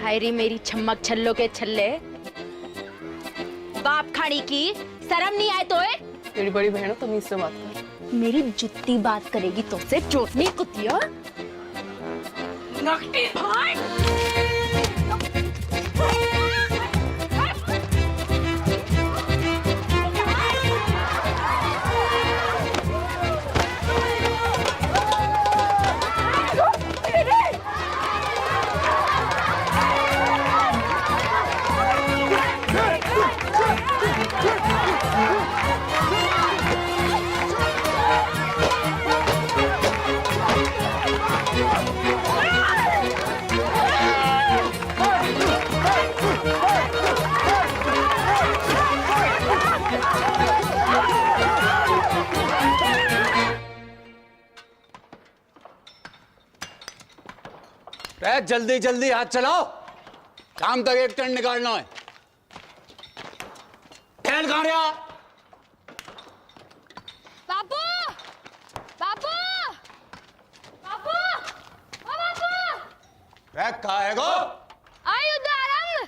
हायरी मेरी छम्मक छल्लो के छल्ले, बाप खाड़ी की शर्म नहीं आए तो? तेरी बड़ी बहन हो, तमीज से बात कर। मेरी जुत्ती बात करेगी तो से चोटनी कुतिया। नकटी भाई। जल्दी जल्दी हाथ चलाओ, शाम तक एक टन निकालना है। ठहर कहाँ रहा? बाबू, बाबू, बाबू, ओ बाबू। कहाँ है गो? आई उदारंग।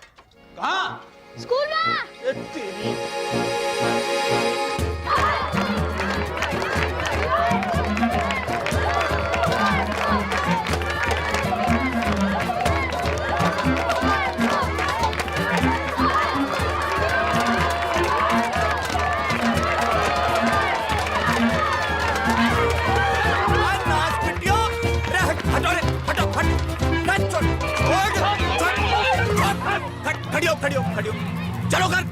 कहाँ? स्कूल में। तेरी खड़ी हो, चलो कर।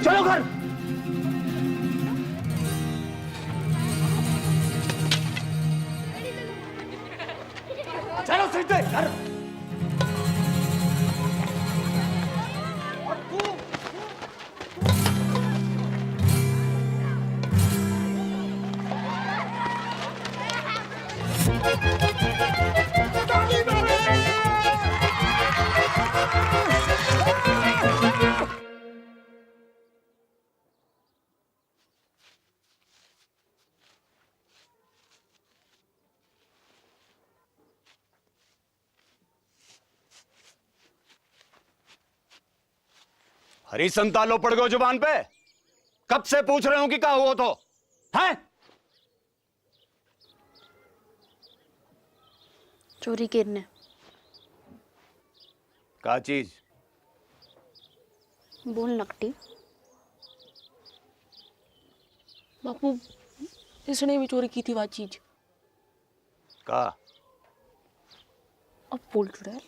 चलो घर। चलो सीधे घर। हरी संतालो पड़ गए जुबान पे। कब से पूछ रहे हो कि क्या हुआ तो हैं? चोरी करने क्या चीज? बोल नकटी। बापू, इसने भी चोरी की थी वह चीज। का? अब बोल चुड़ैल।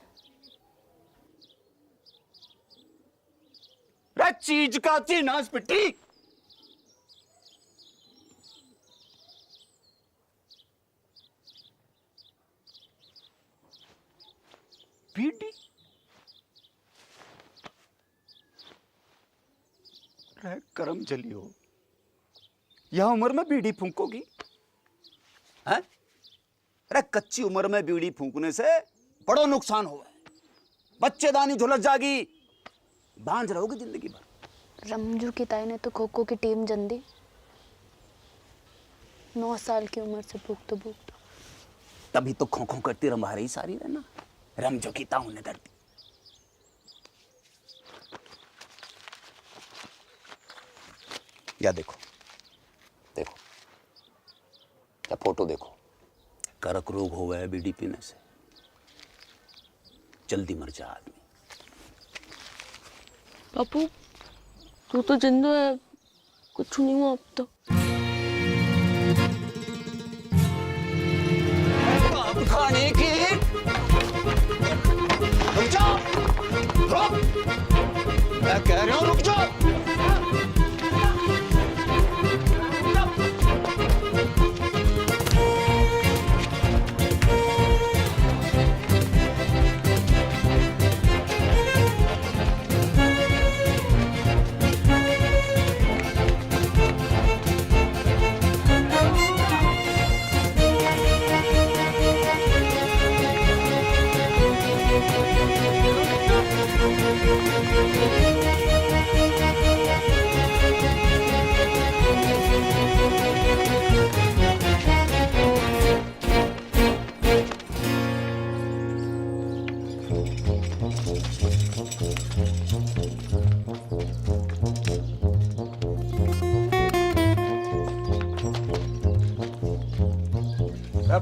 चीज का थी नाच पिट्टी। बीड़ी? करम चली हो, यह उम्र में बीड़ी फूंकोगी? हैं? अरे कच्ची उम्र में बीड़ी फूंकने से बड़ो नुकसान हो, बच्चेदानी झुलस जागी, बांझ रहोगे जिंदगी भर। रमजू की ताई ने तो खो खो की टीम जन दी। 9 साल की उम्र से भूखतो भूखतो। तभी तो खो खो करती रंभा रही सारी रहना। रमजू की ताऊ ने दर्दी। या देखो देखो, या फोटो देखो। कर्क रोग हो गया बीड़ी पीने से, जल्दी मर जा आदमी। बापू, तू तो जिंदा है, कुछ नहीं हुआ अब तो। अब खाने की रुक जाओ, रुक, मैं कह रहा हूं रुक जाओ।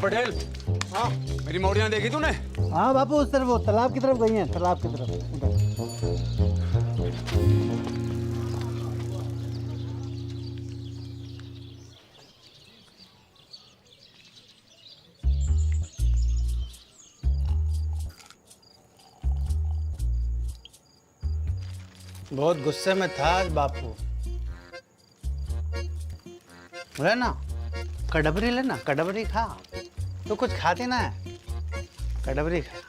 पटेल, हाँ मेरी मौड़ियाँ देखी तूने? हाँ बापू, उस तरफ, वो तालाब की तरफ गई हैं, तालाब की तरफ उधर। बहुत गुस्से में था आज बापू। लेना कड़बरी, लेना कड़बरी खा। तो कुछ खाती ना है, कड़बरी खा।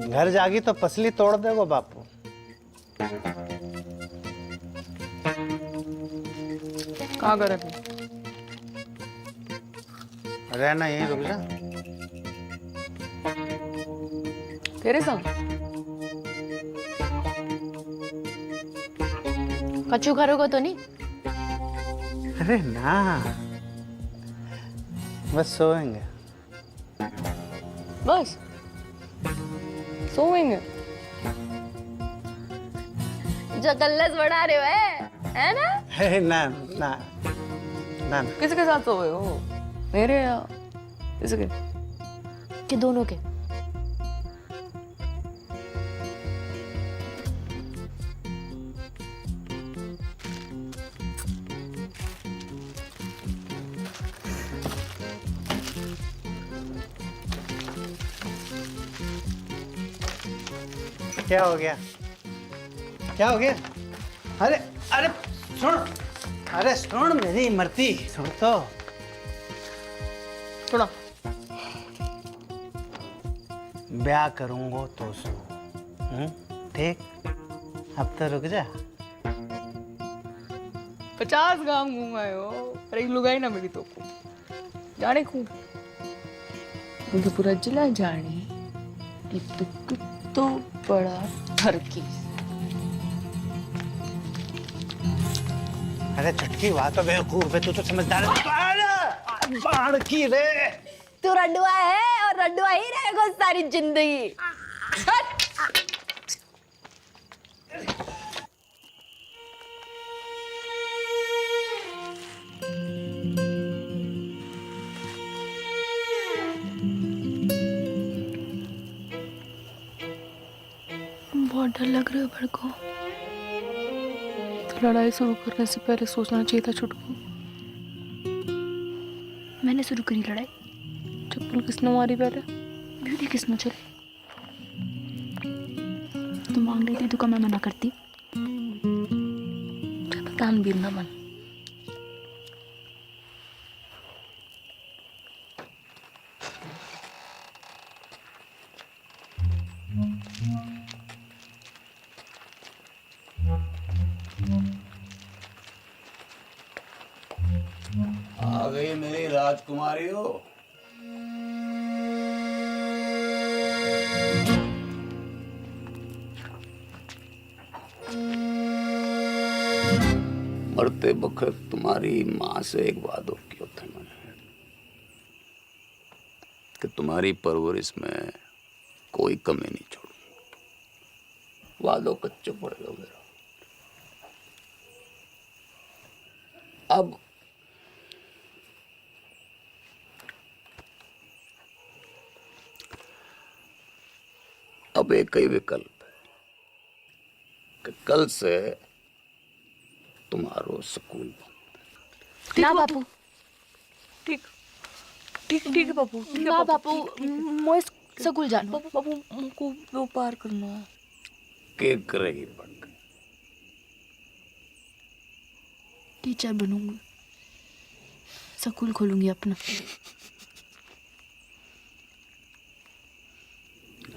घर जागी तो पसली तोड़ देगो बापू। कहाँ कर अभी? रहना यहीं, रुक जा। तेरे संग? कच्चू करोगे तो नहीं? अरे ना, बस सोएंगे। बस सोएंगे? जो कल्लस बढ़ा रहे हो है ना? है ना ना ना। किसके साथ सोए हो? मेरे या इसके? कि दोनों के? क्या हो गया? क्या हो गया? अरे अरे सुन, अरे सुन मेरी इमरती, सुन तो। सुना। ब्याह करूंगा तो सो, ठीक? अब तो रुक जा। 50 गांव घूमाए हो, अरे लुगाई ना मिली तो को जाने खूब मुझे पूरा जिला जाने एक तो कितो बड़ा ठरकी। अरे चटकी बात तो बेवकूफ है, तू तो समझदार है। अरे बाढ़ की रे, तू रंडुआ है और रंडुआ ही रहेगा सारी जिंदगी। बहुत डर लग रहा है बड़ को। तो लड़ाई शुरू करने से पहले सोचना चाहिए था छुटकू। मैंने शुरू करी लड़ाई? चप्पल किसने मारी पहले? ब्यूटी किसने चली? तू मांग लेती तो मैं मना करती? तान भी ना मन। आ गई मेरी राजकुमारी हो। मरते वक्त तुम्हारी माँ से एक वादो किया था मैंने कि तुम्हारी परवरिश में कोई कमी नहीं छोड़ूंगा। वादो कच्चो पड़ेगा मेरा। अब एक ही विकल्प है कि कल से तुम्हारो स्कूल बंद। ना बापू, ठीक ठीक ठीक है बापू। ठीक है ना बापू, मोए स्कूल जाना। बापू बापू हमको व्यापार करना है। के करेगी पढ़ के? टीचर बनूंगी, स्कूल खोलूंगी अपना।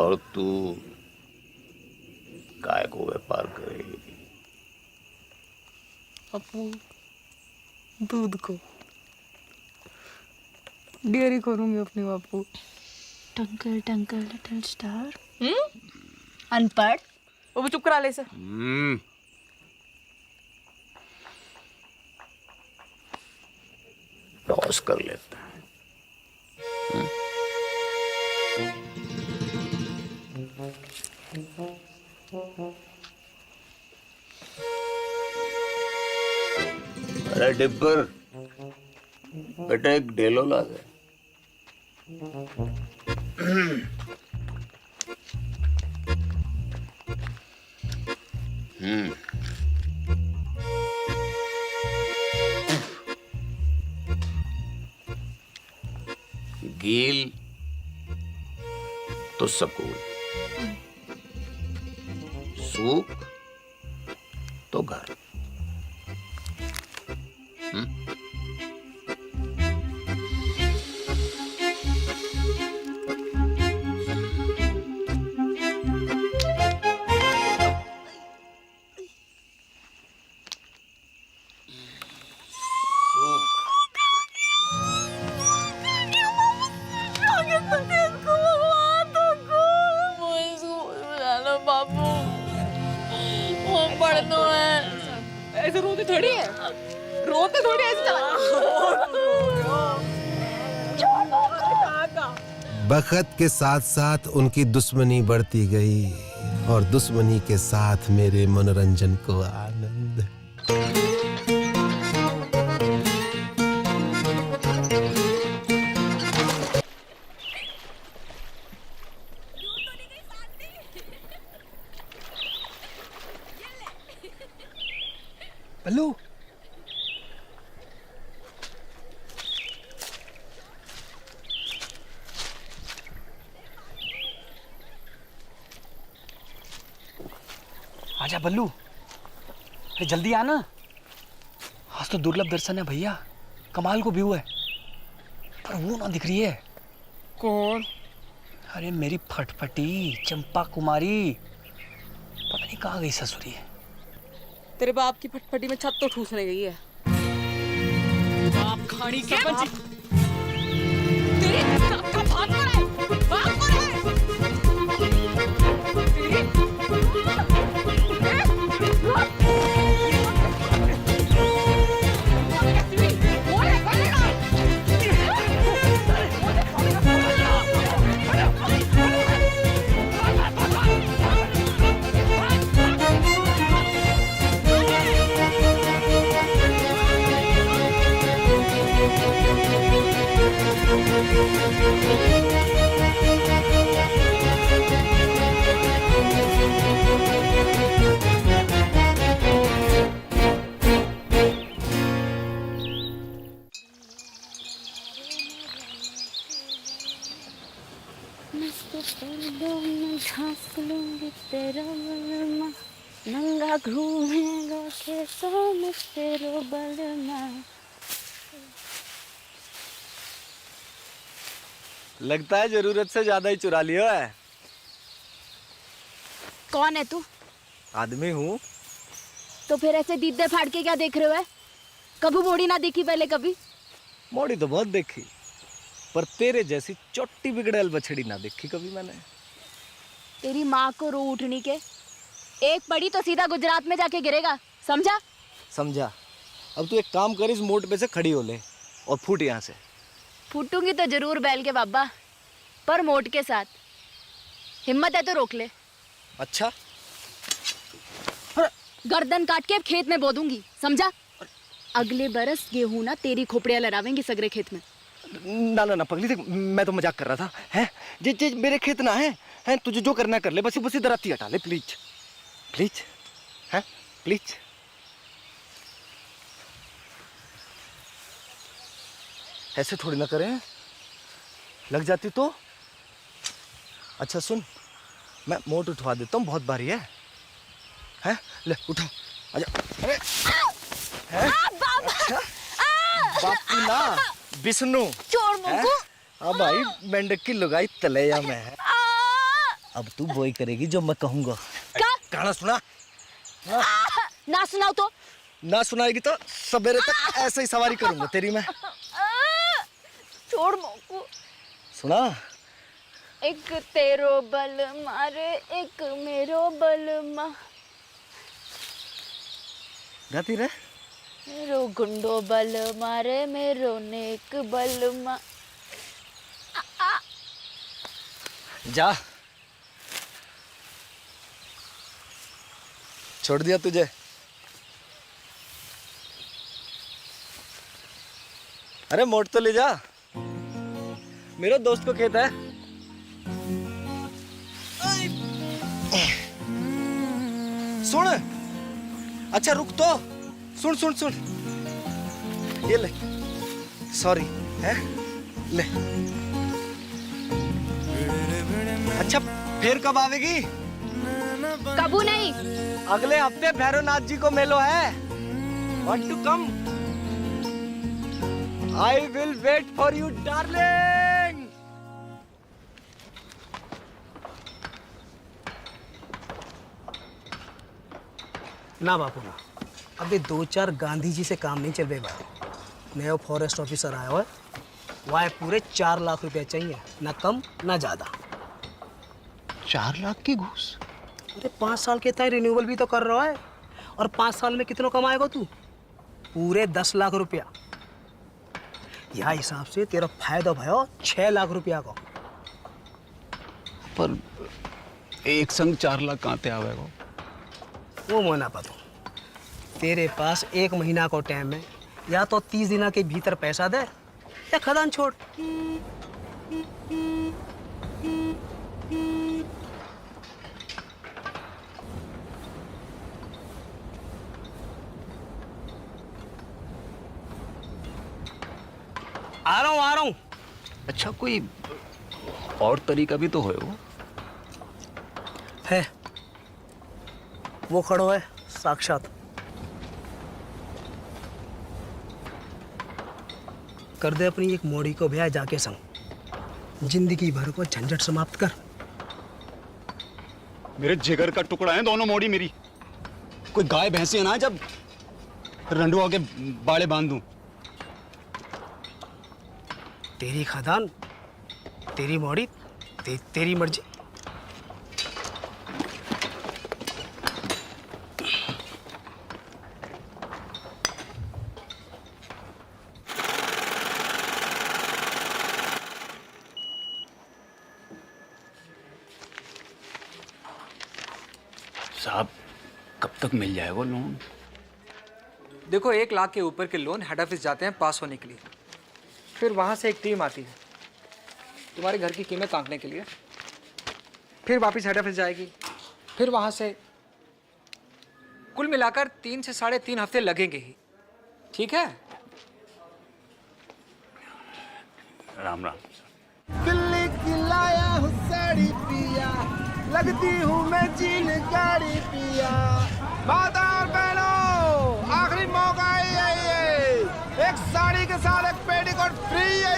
और तू काय को व्यापार करेगी? बापू दूध को डेयरी करूंगी अपनी बापू। टंकल टंकल लिटिल स्टार। अनपढ़। बापू चुप करा ले से। टॉस कर लेते हैं। अरे डिब्बर, बेटा एक डेलो ला दे। गील तो सकून, सूख तो घर। बाबू वो पढ़ना है। ऐसे रोते थोड़ी है, रोते थोड़ी ऐसे चला। बखत के साथ साथ उनकी दुश्मनी बढ़ती गई और दुश्मनी के साथ मेरे मनोरंजन को आनंद। बल्लू, आजा बल्लू, अरे जल्दी आना। आज तो दुर्लभ दर्शन है भैया, कमाल को व्यू है, पर वो ना दिख रही है। कौन? अरे मेरी फटफटी चंपा कुमारी, पता नहीं कहाँ गई ससुरी है। तेरे बाप की फटफटी में छत तो ठूसने गई है। बाप खाड़ी के बंची। तेरे बाप का भाग कौन है? बाप कौन है? नंगा घूमेगा खेतों में तेरो बलमा। लगता है जरूरत से ज्यादा ही चुरा लिया है। कौन है तू? आदमी हूँ। तो फिर ऐसे दीदे फाड़ के क्या देख रहे हो? कभी मोड़ी ना देखी पहले कभी? मोड़ी तो बहुत देखी, पर तेरे जैसी चोटी बिगड़ैल बछड़ी ना देखी कभी मैंने। तेरी माँ को रो उठनी के, एक पड़ी तो सीधा गुजरात में जाके गिरेगा, समझा? समझा। अब तू एक काम कर, इस मोड़ पे से खड़ी हो ले और फूट यहाँ से। फूटूंगी तो जरूर बैल के बाबा, पर मोट के साथ। हिम्मत है तो रोक ले। अच्छा, गर्दन काट के खेत में बो दूंगी, समझा? अगले बरस गेहूं ना तेरी खोपड़ियां लड़ावेंगी सगरे खेत में। ना ना ना पगली, देख मैं तो मजाक कर रहा था। हैं जे मेरे खेत ना है, हैं तुझे जो करना कर ले, बस बस इधर आती हटा ले प्लीज प्लीज, हैं प्लीज। ऐसे थोड़ी ना करें, लग जाती तो। अच्छा सुन, मैं मोट उठवा देता हूँ, बहुत भारी है। हैं ले उठा, आजा। अरे हैं अच्छा, बापू ना विष्णु चोर मुंगू। हाँ भाई, मेंढक की लुगाई तलैया में है। अब तू वही करेगी जो मैं कहूँगा। गाना सुना ना सुनाओ तो? ना सुनाएगी तो सवेरे तक ऐसे ही सवारी करूंगा तेरी मैं। छोड़ मोकू। सुना? एक तेरो बल मारे, एक मेरो बल मा। गाती रहे। मेरो गुंडो बल मारे, मेरो नेक बल मा। जा, छोड़ दिया तुझे। अरे मोट तो ले जा, मेरे दोस्त को खेत है। सुन, अच्छा रुक तो, सुन सुन सुन, ये ले, सॉरी है, ले। अच्छा फिर कब आवेगी? कबू नहीं। अगले हफ्ते भैरवनाथ जी को मेलो है। Want to come? I will wait for you, darling. ना बापू ना, अभी 2-4 गांधी जी से काम नहीं चल रहे भाई। नया फॉरेस्ट ऑफिसर आया हुआ है, वह पूरे 4 लाख रुपए चाहिए, ना कम ना ज्यादा। 4 लाख की घूस? अरे 5 साल के तय रिन्यूअल भी तो कर रहा है, और 5 साल में कितना कमाएगा तू? पूरे 10 लाख रुपया। यह हिसाब से तेरा फायदा भयो 6 लाख रुपया का। पर एक संग 4 लाख कहाँ ते आवेगा? वो मोना पतो, तेरे पास 1 महीना को टाइम है, या तो 30 दिन के भीतर पैसा दे या खदान छोड़। आ रहा हूँ। अच्छा कोई और तरीका भी तो है वो? है, वो खड़ो है साक्षात। कर दे अपनी एक मोड़ी को ब्याह जाके संग, जिंदगी भर को झंझट समाप्त कर। मेरे जिगर का टुकड़ा है दोनों मोड़ी मेरी। कोई गाय भैंसी ना जब रंडुआ के बाड़े बांध दूं। तेरी खदान, तेरी मोड़ी, तेरी मर्जी। साहब कब तक मिल जाएगा लोन? देखो 1 लाख के ऊपर के लोन हेड ऑफिस जाते हैं पास होने के लिए, फिर वहाँ से एक टीम आती है तुम्हारे घर की कीमत आंकने के लिए, फिर वापस हेड ऑफिस जाएगी, फिर वहाँ से कुल मिलाकर 3 से 3.5 हफ्ते लगेंगे ही। ठीक है? राम राम। दिल्ली की लाया हूँ साड़ी पिया, लगती हूँ मैं जीन गाड़ी पिया। माता और बहनों, आखिरी मौका है ये, एक साड़ी के साथ एक पेटीकोट फ्री है।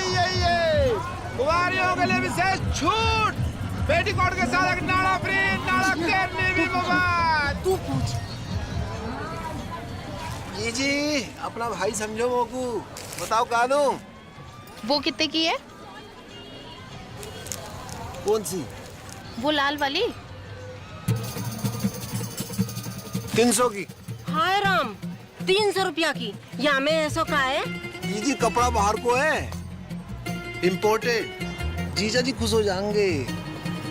कुंवारियों के लिए विशेष छूट, पेटीकोट के साथ एक नाड़ा फ्री, नाड़ा करने भी मुफ्त। तू पूछ। जी अपना भाई समझो मोकू, बताओ कहाँ दूं? वो कितने की है? कौन सी? वो लाल वाली। 300 की। हाय राम, 300 रुपया की। या में ऐसा का है? जी कपड़ा बाहर को है, इम्पोर्टेड। जीजा जी खुश हो जाएंगे,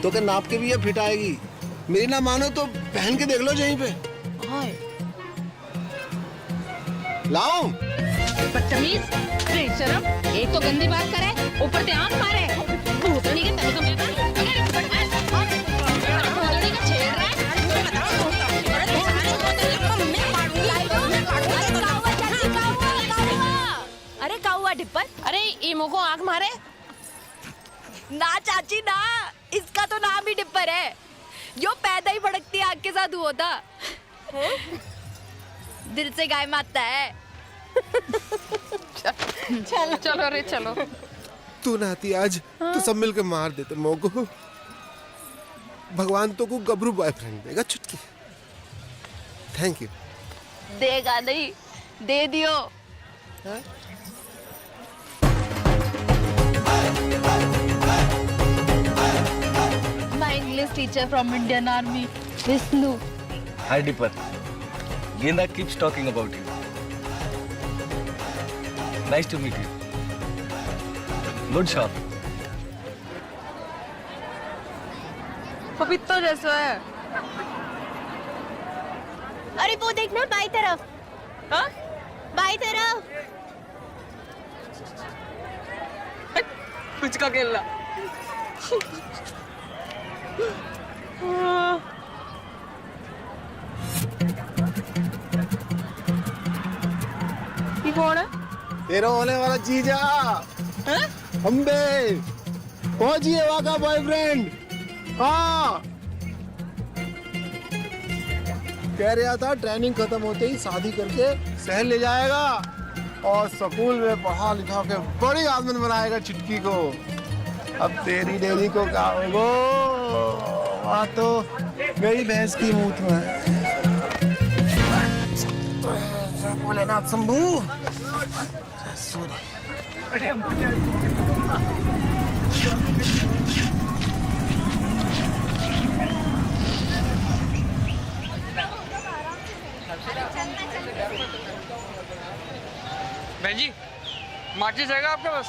तो क्या नाप के भी ये फिट आएगी। मेरी ना मानो तो पहन के देख लो यहीं पे। हाय लाओ। बदतमीज, बेशरम, एक तो गंदी बात करे, ऊपर से आंख मारे। भूतनी के तन को मेरे भूतनी का छेड़ रहा है। अरे काउआ डिप्पर, अरे ईमो को आंख मारे ना चाची ना, इसका तो नाम ही डिप्पर है। जो पैदा ही भड़कती आग के साथ हुआ था। दिल से गाय मारता है। चलो चलो रे चलो। तू ना आती आज तो सब मिलकर मार देते मोको। भगवान तो को गबरू बॉयफ्रेंड देगा चुटकी। Thank you. देगा नहीं, दे दियो। My English teacher from Indian Army, Vishnu. Hi Dipper. Genda keeps talking about you. Nice to meet you. Good shot. पपीता जैसा है। अरे वो देखना बाई तरफ। हाँ? बाई तरफ। पिचका खेलना। ये कौन है? तेरा होने वाला जीजा अम्बे, फौजी है वहाँ का बॉयफ्रेंड। हाँ, कह रहा था ट्रेनिंग खत्म होते ही शादी करके शहर ले जाएगा और स्कूल में पढ़ा लिखा के बड़ी आदमी बनाएगा चिटकी को। अब तेरी डेरी को क्या होगा? वहाँ तो मेरी भैंस की मूत में भोलेनाथ शंभू। बहन जी, माचिस रहेगा आपके पास?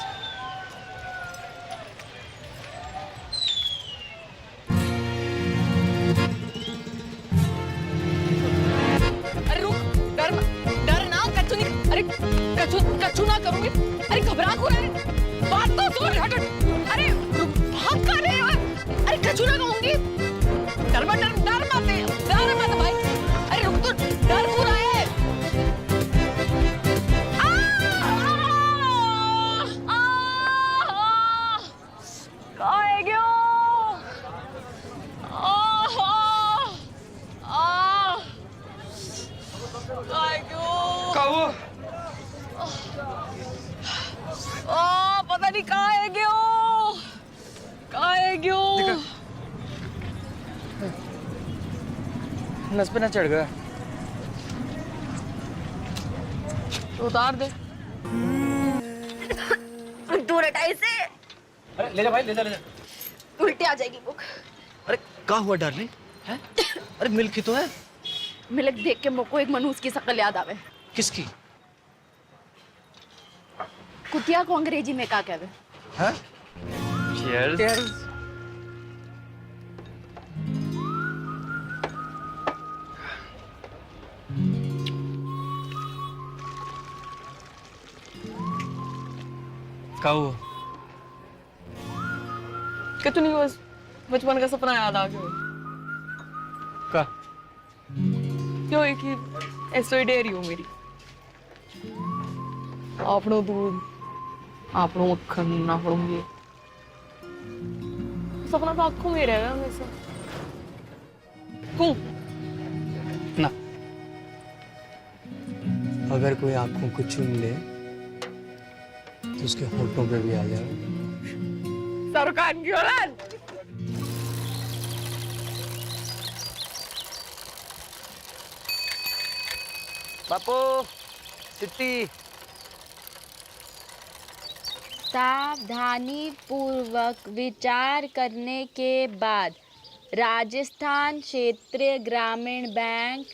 अरे रुक, डर ना, कच्चू नहीं, अरे कच्चू ना करूंगी। अरे घबरा क्यों रहे? बात तो सुन, हट। अरे रुक, भाग कर रहे हो? अरे कच्चू ना कहूंगी। डर मत भाई। अरे रुक तो, डर क्यों रहा है? पता नहीं कहाँ है क्यों? नस पे ना चढ़ गया। तो उतार दे। दूर हटा इसे। अरे ले जा भाई, ले जा। उल्टी आ जाएगी बुक। अरे क्या हुआ डार्लिंग? हैं? अरे मिल्क ही तो है। मिल्क देख के मुझको एक मनूस की शक्ल याद आवे। किसकी? कुतिया को अंग्रेजी में क्या कहवे? हैं? Cheers. क्या हुआ? कुछ नहीं, बस बचपन का सपना याद आ गया। क्या? क्यों एक ही ऐसो डेयरी हो मेरी। आपनो दूध, आपनो मक्खन, आपनो ये सपना तो आंखों में रहेगा हमेशा। क्यों? ना, अगर कोई आंखों को चूम ले तो उसके होठों पे भी आ जाए। सरकार की औलाद। बापू, सिट्टी। सावधानी पूर्वक विचार करने के बाद राजस्थान क्षेत्रीय ग्रामीण बैंक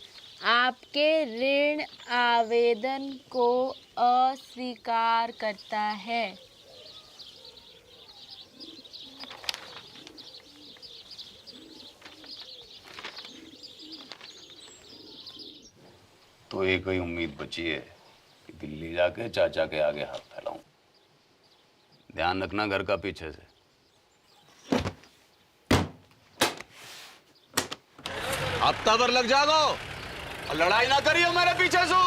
आपके ऋण आवेदन को अस्वीकार करता है। तो एक ही उम्मीद बची है कि दिल्ली जाके चाचा के आगे हाथ फैलाऊं। ध्यान रखना घर का पीछे से। हफ्ता भर लग जागो और लड़ाई ना करियो मेरे पीछे से।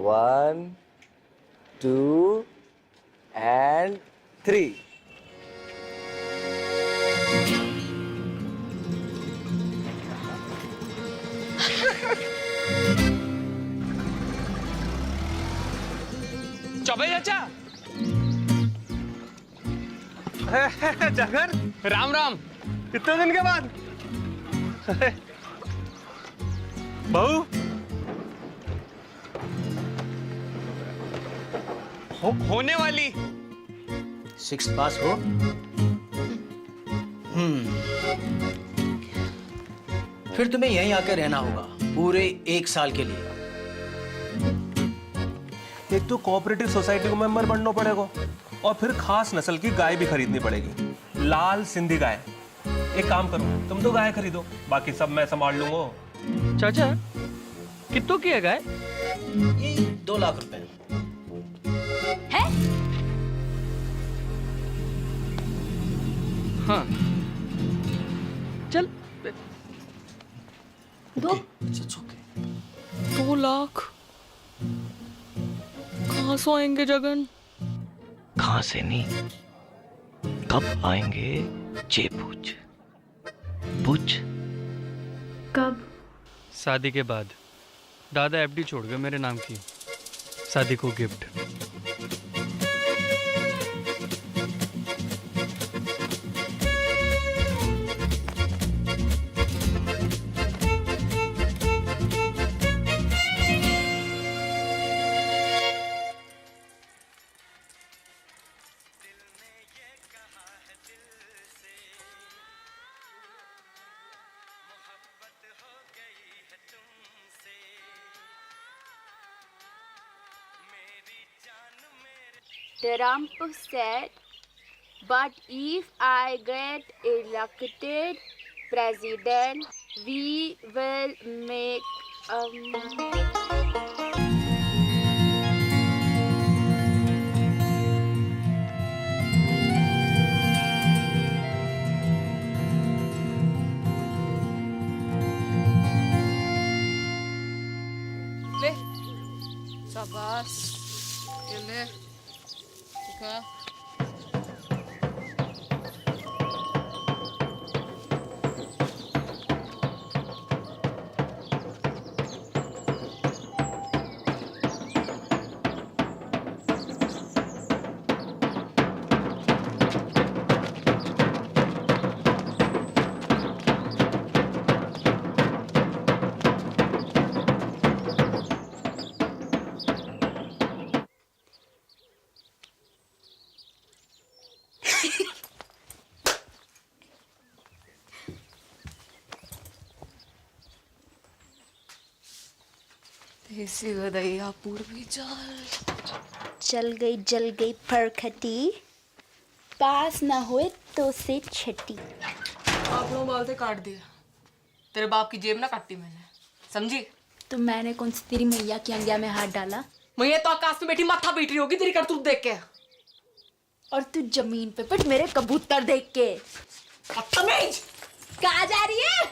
One, 2 and 3. चौबे चाचा। जगन, राम राम। कितने दिन के बाद? बहू होने वाली 6 पास हो। फिर तुम्हें यहीं आकर रहना होगा पूरे 1 साल के लिए। एक तो कोऑपरेटिव सोसाइटी को मेंबर बनना पड़ेगा और फिर खास नस्ल की गाय भी खरीदनी पड़ेगी, लाल सिंधी गाय। एक काम करो, तुम तो गाय खरीदो, बाकी सब मैं संभाल लूंगा। चाचा कितनों की है गाय? ये 2 लाख रुपए। है? हाँ चल। 2 लाख कहाँ से आएंगे जगन? कहाँ से नहीं, कब आएंगे ये पूछ। पूछ कब? शादी के बाद। दादा एफडी छोड़ गए मेरे नाम की, शादी को gift. The Rampu said, but if I get elected president, we will make ले शाबाश, ये ले खा। देसी गदैया पूर्वी चल गई फरखटी, पास ना हुए तो से छठी। आप लोग बाल से काट दिया, तेरे बाप की जेब ना काटी मैंने, समझी? तो मैंने कौन सी तेरी मैया की अंगिया में हाथ डाला? मैया तो आकाश में बैठी माथा पीट रही होगी तेरी करतूत देख के। और तू जमीन पे पिट मेरे कबूतर देख के। बदतमीज! कहाँ जा रही है?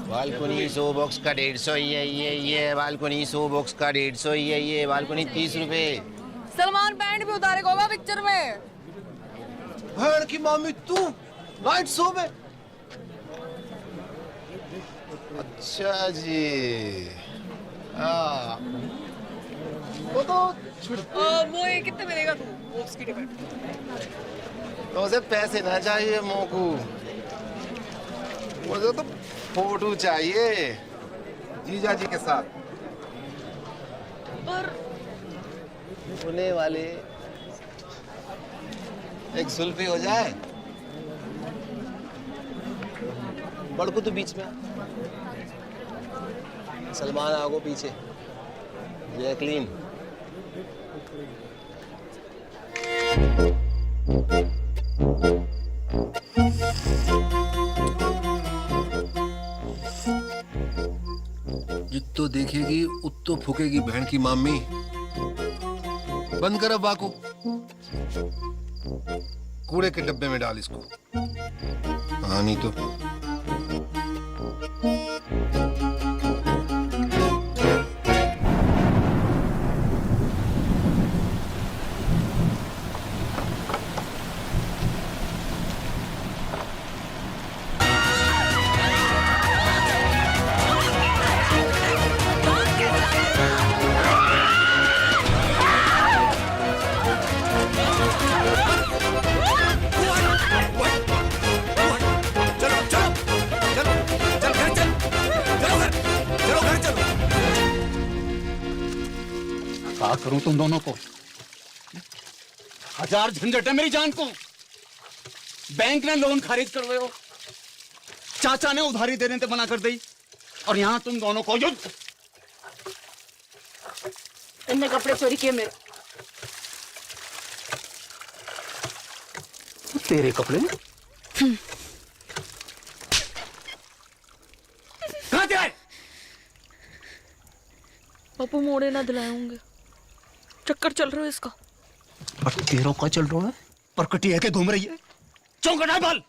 बालकोनी 100 बॉक्स का 150, ये बालकोनी 100 बॉक्स का 150, ये बालकोनी 30 रुपए। सलमान बैंड भी उतारेगा होगा पिक्चर में। भैन की मामी तू नाइट शो में? अच्छा जी, हाँ वो तो वो ये कितने मिलेगा तू वो उसकी टिकट? तो उसे पैसे ना चाहिए मोकू, मुझे तो फोटो चाहिए जीजा जी के साथ। पर होने वाले एक सुल्फी हो जाए। बड़कू तो बीच में, सलमान आगो पीछे, जैकलीन। जित्तो देखेगी उत्तो फूकेगी बहन की मामी। बंद कर अब बाको, कूड़े के डब्बे में डाल इसको। हाँ नहीं तो क्या करूं तुम दोनों को? हजार झंझट है मेरी जान को। बैंक ने लोन खारिज कर रहे हो, चाचा ने उधारी देने से मना कर दी, और यहां तुम दोनों को युद्ध। इनने कपड़े चोरी किए मेरे। तेरे कपड़े कहां से आए? बापू मोड़े ना दिलाए होंगे, चक्कर चल रहा है इसका। और तेरों का चल रहा है, पर कटिया के घूम रही है। चौंकड़ा बाल।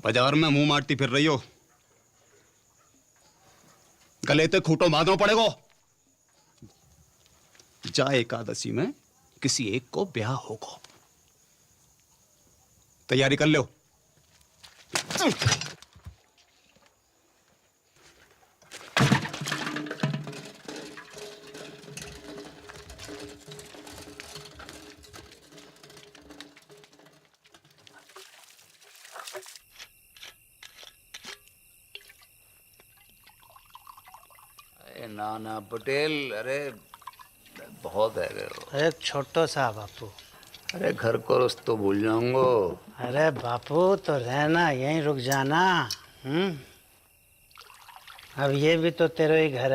बाजार में मुंह मारती फिर रही हो, गले ते खूंटो बांधो पड़ेगो। जा एकादशी में किसी एक को ब्याह होगा, तैयारी कर लो। नाना पटेल, अरे बहुत है गए। एक छोटो सा बापू। अरे घर को रस्तो भूल जाऊंगो। अरे बापू तो रहना, यहीं रुक जाना। अब ये भी तो तेरे ही घर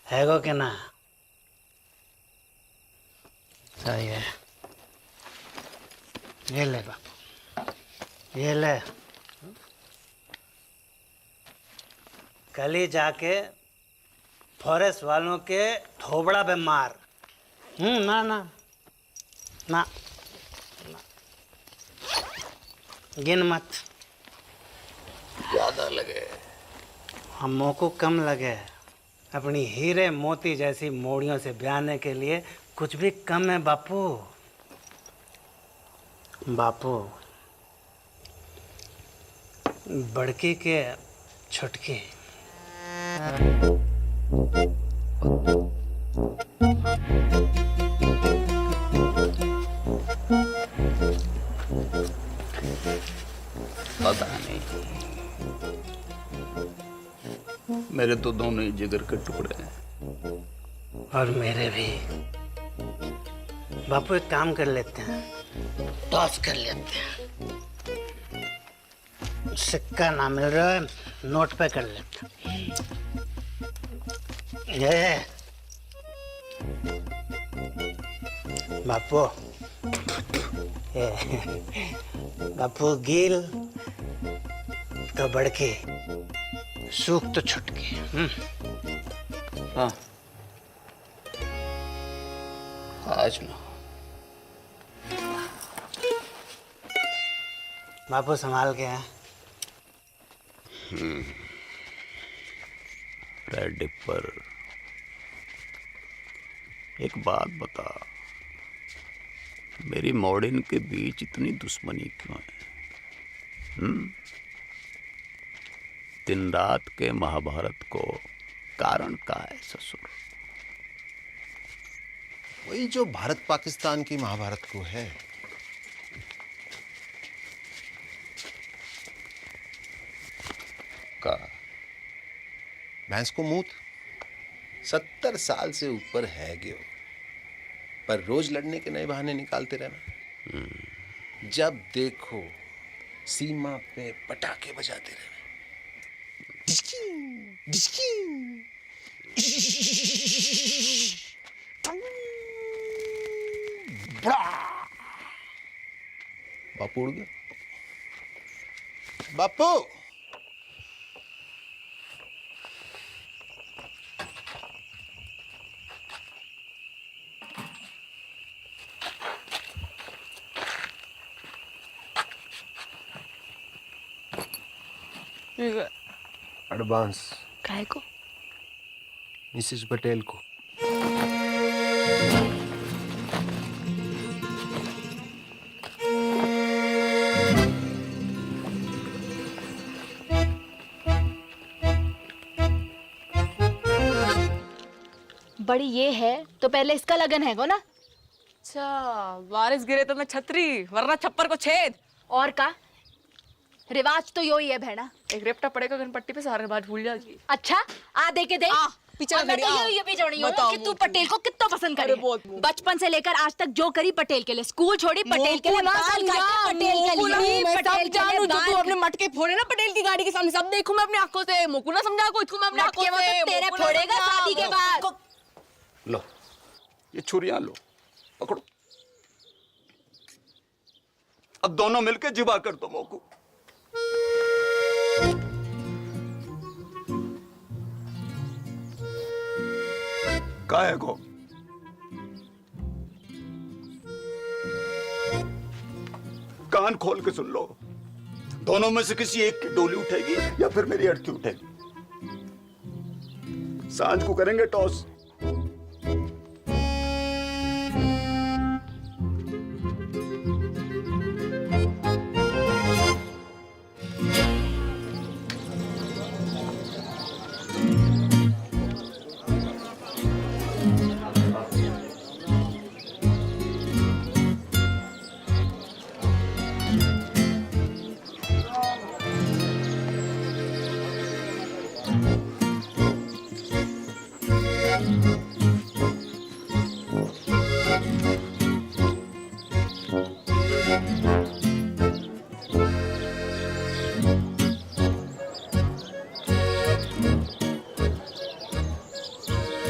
है गो कि ना? सही है। ये ले बापू, ये ले। कल ही जाके फॉरेस्ट वालों के थोबड़ा पे मार। ना ना ना, गिन मत। ज्यादा लगे हमों को कम लगे। अपनी हीरे मोती जैसी मोड़ियों से ब्याने के लिए कुछ भी कम है बापू। बापू बड़की के छुटकी। पता नहीं, मेरे तो दोनों ही जिगर के टुकड़े हैं। और मेरे भी। बापू एक काम कर लेते हैं, टॉस कर लेते हैं। सिक्का ना मिल रहा है, नोट पे कर लेते हैं। ये बापू, बापू गिल तो बड़के, सूख तो छुटके। हाँ आज ना। बापू संभाल के हैं। रेड डिपर, एक बात बता, मेरी मॉडर्न के बीच इतनी दुश्मनी क्यों है? दिन रात के महाभारत को कारण का है ससुर? वही जो भारत पाकिस्तान की महाभारत को है। का भैंस को मूत 70 साल से ऊपर है गयो, पर रोज लड़ने के नए बहाने निकालते रहना। जब देखो सीमा पे पटाखे बजाते रहना। बापू उड़ गया। बापू एडवांस काय को? मिसेस पटेल को। बड़ी ये है तो पहले इसका लगन है को ना। अच्छा, बारिश गिरे तो मैं छतरी वरना छप्पर को छेद। और का रिवाज तो यो ही है बहना। एक रेपटा पड़ेगा गणपट्टी पे, सारे बात भूल जाएगी। अच्छा आ दे के दे पीछे और मैं खड़ी, तो आ। ये भी जोड़ी हूँ बताओ कि तू मुझे। पटेल को कितना पसंद करे। अरे बहुत। बचपन से लेकर आज तक जो करी पटेल के लिए, स्कूल छोड़ी पटेल के लिए, बाल काटे पटेल के लिए, पटेल के लिए तू अपने मटके फोड़े ना पटेल की गाड़ी के सामने, सब देखूं मैं अपनी आंखों से। मोकू ना समझा को, इसको मैं अपनी आंखों मटके से। वो तो तेरे मोकू ना फोड़ेगा समझा। शादी के बाद। लो ये छुरियां लो, पकड़ो। अब दोनों मिलके जिबा कर दो मोकू। का है को? कान खोल के सुन लो, दोनों में से किसी एक की डोली उठेगी या फिर मेरी अर्थी उठेगी। सांझ को करेंगे टॉस।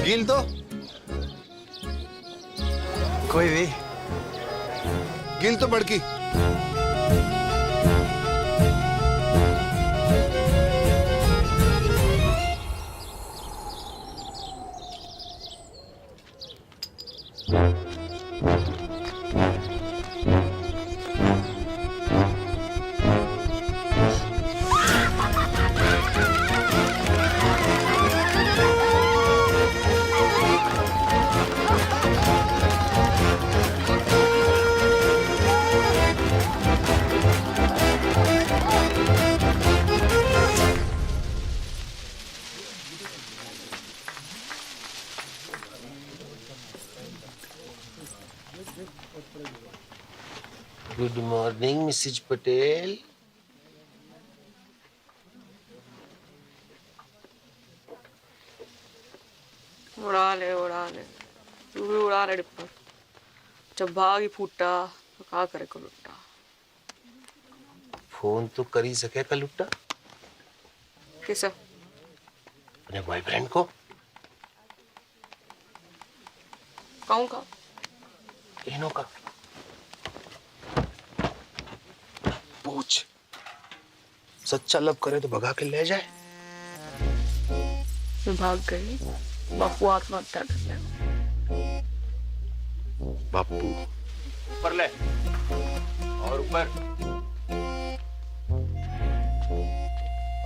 गिल तो कोई भी। गिल तो बड़की। Good morning Mrs Patel. उड़ा ले तू भी उड़ा ले डिप्पर। जब भाग ही फूटा तो का करे को लुट्टा। फोन तो कर ही सके का लुट्टा किस अपने बॉयफ्रेंड को। कहूँ का इनो का पूछ, सच्चा लब करे तो भगा के ले जाए। मैं भाग गई, बापू आत्महत्या कर ले। बापू ऊपर ले और ऊपर।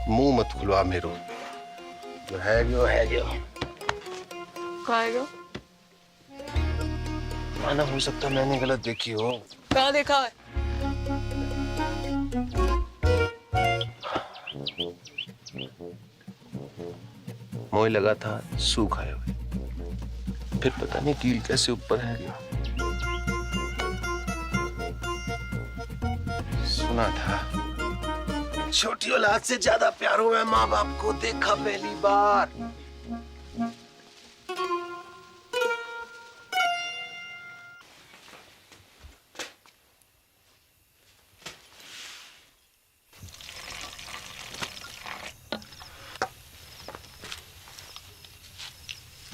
मुंह मत खुलवा मेरो, जो है जो है जो। खाएगा माना हो सकता मैंने गलत देखी हो। कहाँ देखा है? मोह लगा था सूख आए हुए, फिर पता नहीं कील कैसे ऊपर है गया। सुना था छोटी औलाद से ज्यादा प्यार हुआ है माँ बाप को, देखा पहली बार।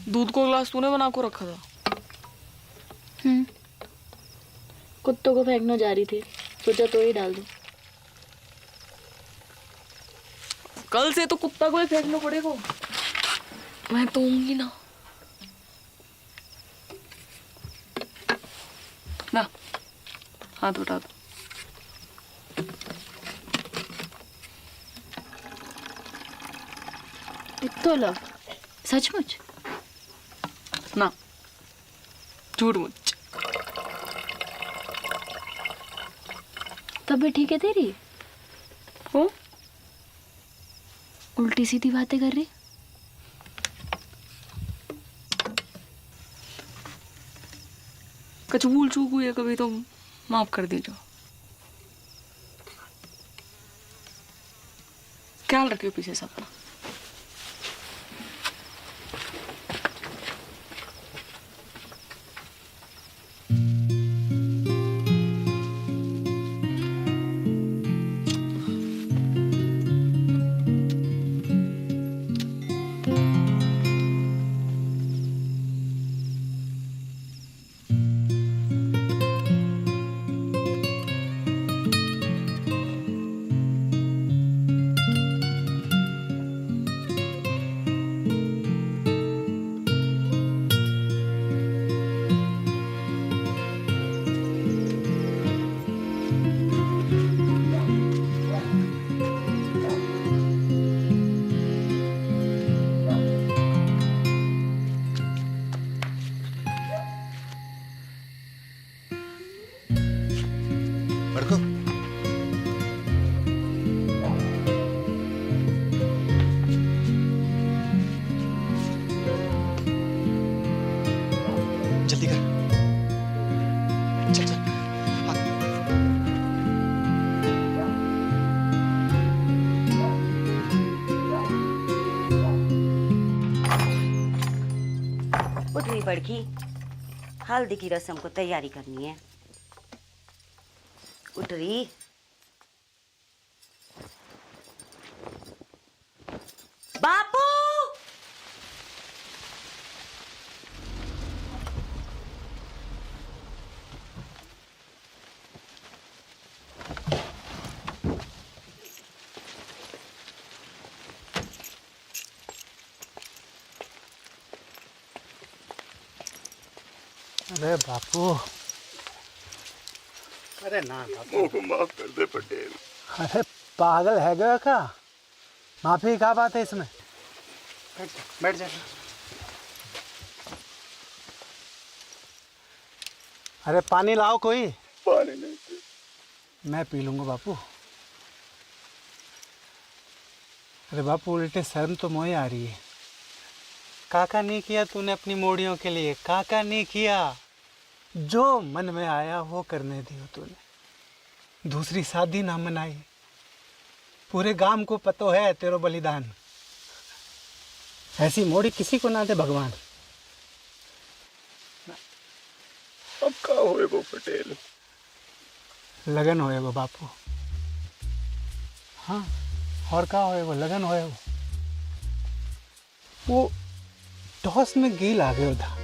दूध को गिलास तूने बना को रखा था। कुत्तों को फेंकने जा रही थी, सोचा तो ही डाल दूं। कल से तो कुत्ता को ही फेंकना पड़ेगा। मैं तो होंगी ना। ना हाथ उठा दो। तो लो सचमुच ना झूठ मुझ। तबीयत ठीक है तेरी? हो उल्टी सीधी बातें कर रही। कुछ भूल चूक हुई है कभी तो माफ कर दीजिए। ख्याल रखियो पीछे से अपना। बड़को जल्दी कर। चल चल उठ रही बड़की, हल्दी की रस्म को तैयारी करनी है। उठ रही। बापू अरे बापू, अरे ना बापू, मुझको माफ कर दे पटेल। अरे पागल है गया का? माफी क्या बात है इसमें? बैठ जा। अरे पानी लाओ कोई। पानी नहीं। मैं पी लूंगा बापू। अरे बापू उल्टे शर्म तो मोए आ रही है। काका नहीं किया तूने अपनी मोड़ियों के लिए, काका नहीं किया। जो मन में आया वो करने दियो तूने। दूसरी शादी ना मनाई। पूरे गांव को पतो है तेरो बलिदान। ऐसी मोड़ी किसी को ना दे भगवान। अब का होएगो पटेल? लगन होएगो बापू। हाँ और का होएगो? लगन होएगो। वो टॉस में गेल आ गया था,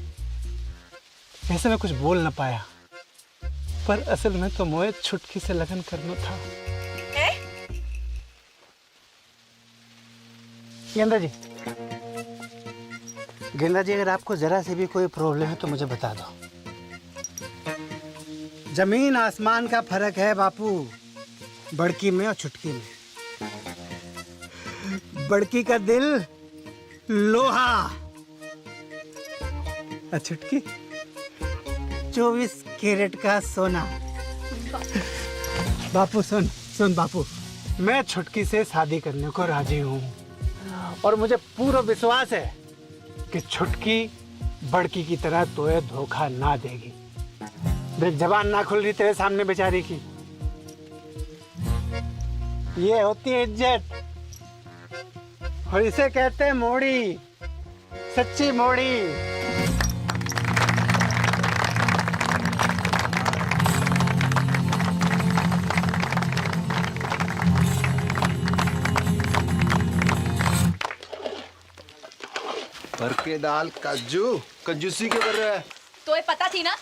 ऐसे में कुछ बोल ना पाया, पर असल में तो मोए छुटकी से लगन करना था। गेंदा जी, गेंदा जी, अगर आपको जरा से भी कोई प्रॉब्लम है तो मुझे बता दो। जमीन आसमान का फर्क है बापू, बड़की में और छुटकी में। बड़की का दिल लोहा और छुटकी 24 कैरेट का सोना। बापू सुन सुन बापू, मैं छुटकी से शादी करने को राजी हूँ और मुझे पूरा विश्वास है कि छुटकी बड़की की तरह तोए धोखा ना देगी। देख जबान ना खुल रही तेरे सामने बेचारी की। ये होती है इज्जत और इसे कहते हैं मोड़ी, सच्ची मोड़ी। भर के दाल काजू कंजूसी क्यों कर रहा है? तो ये पता थी ना।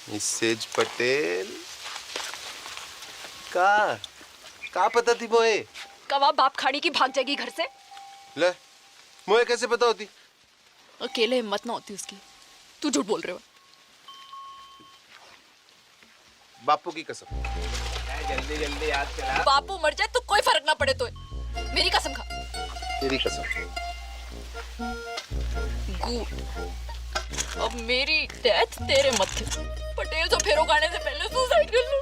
मिसेज पटेल का पता थी बोए? कवा बाप खाड़ी की भाग जाएगी घर से। ले मुझे कैसे पता होती? अकेले हिम्मत ना होती उसकी। तू झूठ बोल रहे हो। बापू की कसम। जल्दी जल्दी याद करा। बापू मर जाए तो कोई फर्क ना पड़े तो मेरी कसम खा। तेरी कसम। गुड। अब मेरी डेथ तेरे मत्थे। पटेल तो फेरो खाने से पहले सुसाइड कर लो।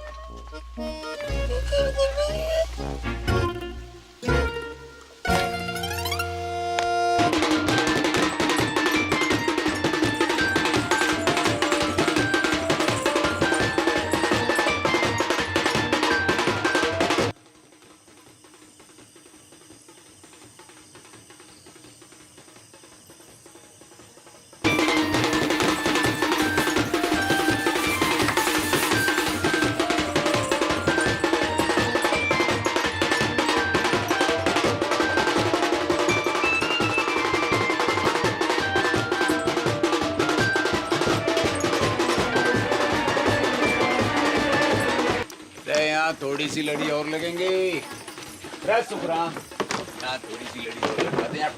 यहाँ थोड़ी सी लड़ी और लगेंगे। सुखराम यहाँ थोड़ी सी लड़ी और लगवाते हैं।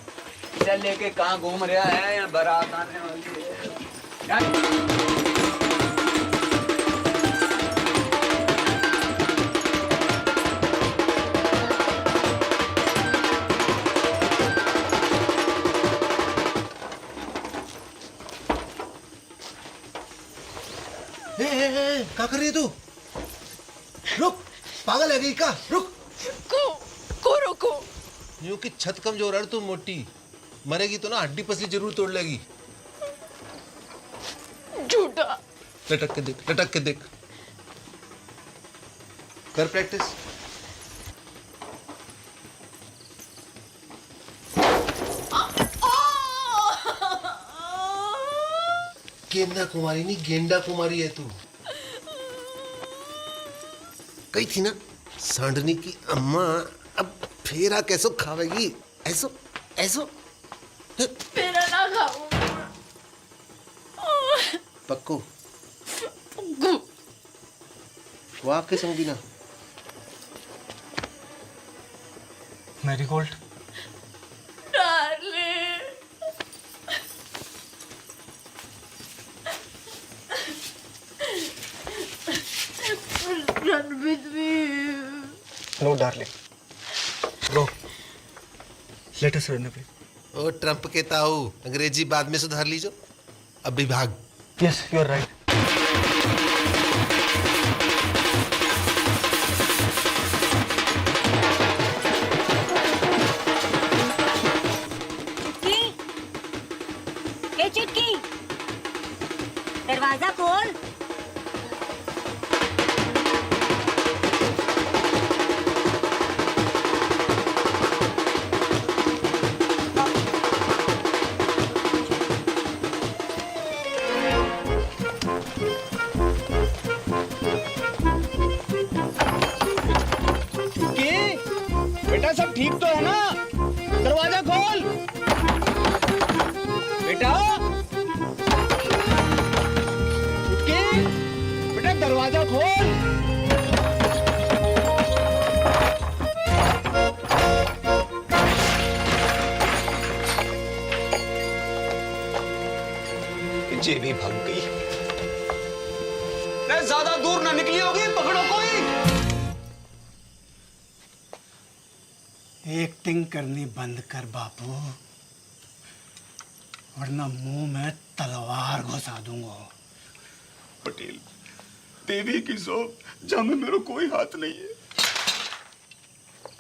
चल लेके कहाँ घूम रहा है? यहाँ बारात आने वाली है। क्या कर रही है तू? रुक, पागल है गई का? रुक। को रुको। यूं कि छत कमजोर है तू मोटी, मरेगी तो ना हड्डी पसली जरूर तोड़ लेगी। झूठा। लटक के देख, लटक के देख। कर प्रैक्टिस। गेंदा कुमारी नहीं, गेंडा कुमारी है तू। कही थी ना सांडनी की अम्मा, अब फेरा कैसो खावेगी? ऐसो ऐसो फेरा ना खाऊं। पक्को वाह के संगी ना। Marigold. Run with me. No, darling. Go. Let us run away. O Trump के ताऊ, अंग्रेजी बाद में सुधार लीजो। अभी भाग। Yes, you are right. चुटकी, ए चुटकी, दरवाजा खोल। बेटा सब ठीक तो है ना? दरवाजा खोल बेटा। चुटकी, बेटा दरवाजा खोल। जे भी भाग गई। नहीं ज्यादा दूर ना निकली होगी, पकड़ो कोई। एक्टिंग करनी बंद कर बापू, वरना मुंह में तलवार घुसा दूंगा। पटेल, देवी की सौंप जहाँ में मेरा कोई हाथ नहीं है।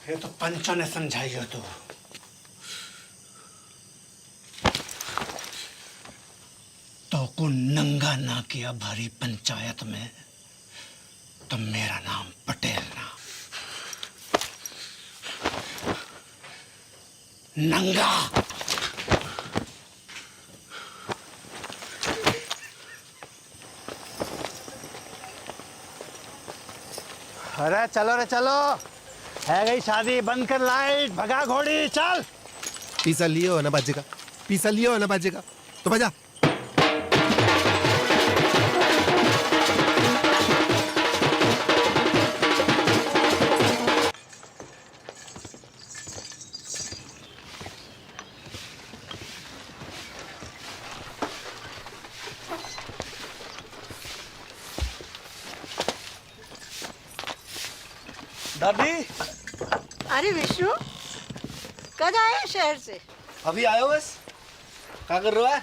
ये तो पंचों ने समझाई हो तो को नंगा ना किया भरी पंचायत में तो मेरा नाम पटेल ना। नंगा। अरे चलो रे चलो, है गई शादी, बंद कर लाइट, भगा घोड़ी, चल। पीसा लियो ना बाजेगा, पीसा लियो ना बाजेगा, तो बजा। दादी अरे विष्णु कब आए शहर से? अभी आयो बस। क्या कर रहा है?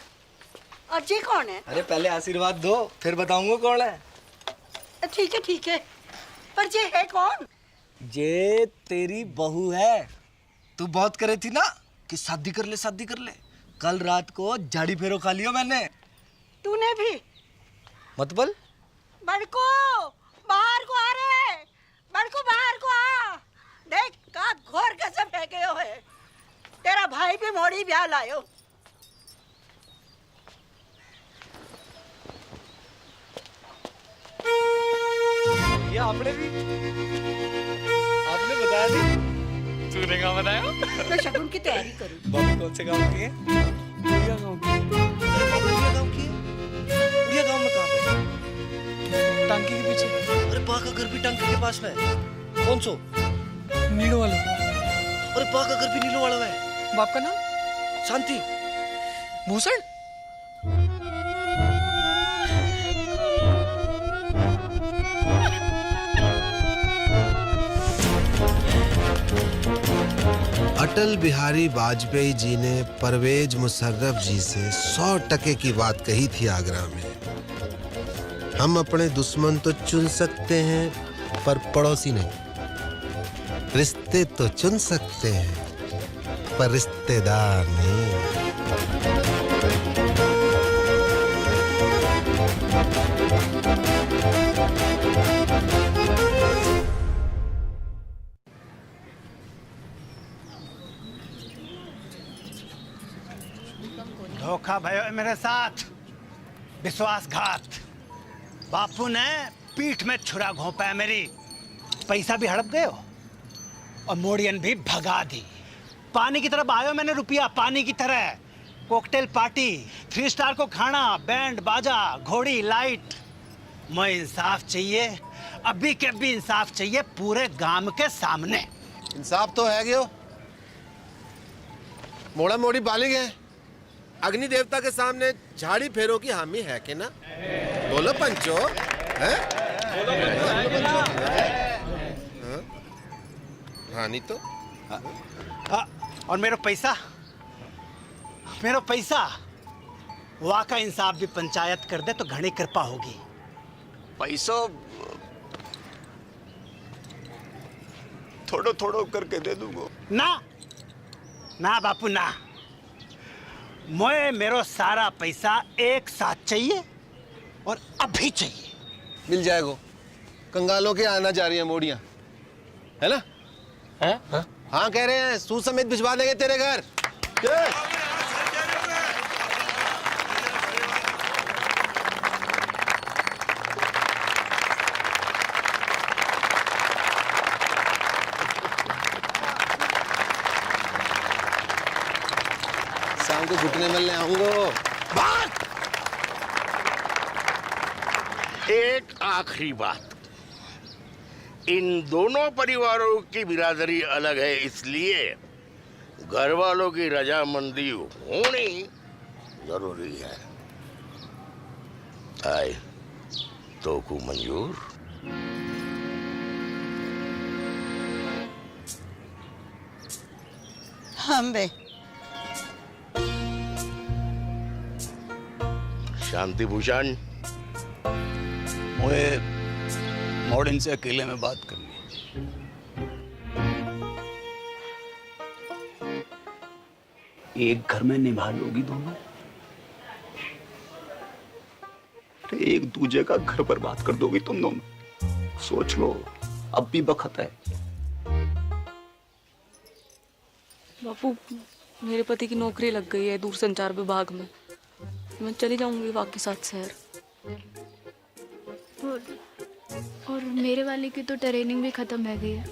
और जी कौन है? अरे पहले आशीर्वाद दो फिर बताऊंगा कौन है। ठीक है पर ये है कौन? ये तेरी बहू है। तू बहुत करे थी ना कि शादी कर ले। कल रात को झाड़ी फेरो खा लियो मैंने। तूने भी? मतलब? बड़को बाहर को आ रे, बड़को बाहर को आ। देख का घोर कसम है गयो है। तेरा भाई भी मोड़ी ब्याह लायो। ये आपने बताया नहीं? तूने कहाँ बताया? मैं शगुन की तैयारी करूँ। बाबू कौन से गांव की है? उड़िया गांव की। उड़िया गांव की? उड़िया गांव में कहाँ पे? टांकी के पीछे। अरे बा का घर भी टांकी के पास में है। कौन सो? नीलो वाला। अरे बा का घर भी नीलो वाला है। बाप का नाम? शांति। भूषण। अटल बिहारी वाजपेयी जी ने परवेज मुशर्रफ जी से 100% की बात कही थी आगरा में। हम अपने दुश्मन तो चुन सकते हैं पर पड़ोसी नहीं। रिश्ते तो चुन सकते हैं पर रिश्तेदार नहीं। धोखा भयो है मेरे साथ, विश्वासघात। बापू ने पीठ में छुरा घोंपा है मेरी। पैसा भी हड़प गए हो और मोड़ियन भी भगा दी। पानी की तरफ आयो मैंने रुपया, पानी की तरह। कॉकटेल पार्टी, 3 स्टार को खाना, बैंड बाजा, घोड़ी लाइट। मैं इंसाफ चाहिए, अभी के अभी इंसाफ चाहिए पूरे गांव के सामने। इंसाफ तो है गयो। मोड़ा मोड़ी बालिग है। अग्नि देवता के सामने झाड़ी फेरो की हामी है कि ना? बोलो पंचो, हैं? हाँ नहीं तो? और मेरा पैसा वहाँ का इंसाफ भी पंचायत कर दे तो घनी कृपा होगी। पैसो थोड़ो थोड़ो करके दे दूंगा। ना बापू ना। मेरो सारा पैसा एक साथ चाहिए और अभी चाहिए। मिल जाएगा। कंगालों के आना जा रही है मोड़ियां, है ना? है? हाँ कह रहे हैं, सूद समेत भिजवा देंगे तेरे घर। शाम को घुटने मिलने आऊंगा। एक आखिरी बात, इन दोनों परिवारों की बिरादरी अलग है, इसलिए घर वालों की रजामंदी होनी जरूरी है। आए तो को मंजूर? हम बे शांति भूषण, मुझे मॉडर्न से अकेले में बात करनी है। एक घर में निभा लोगी दोनों? एक दूजे का घर बर्बाद कर दोगी तुम दोनों। सोच लो, अब भी वक्त है। बापू, मेरे पति की नौकरी लग गई है दूरसंचार विभाग में। मैं चली जाऊंगी वापस साथ शहर। और मेरे वाले की तो ट्रेनिंग भी खत्म है गई है,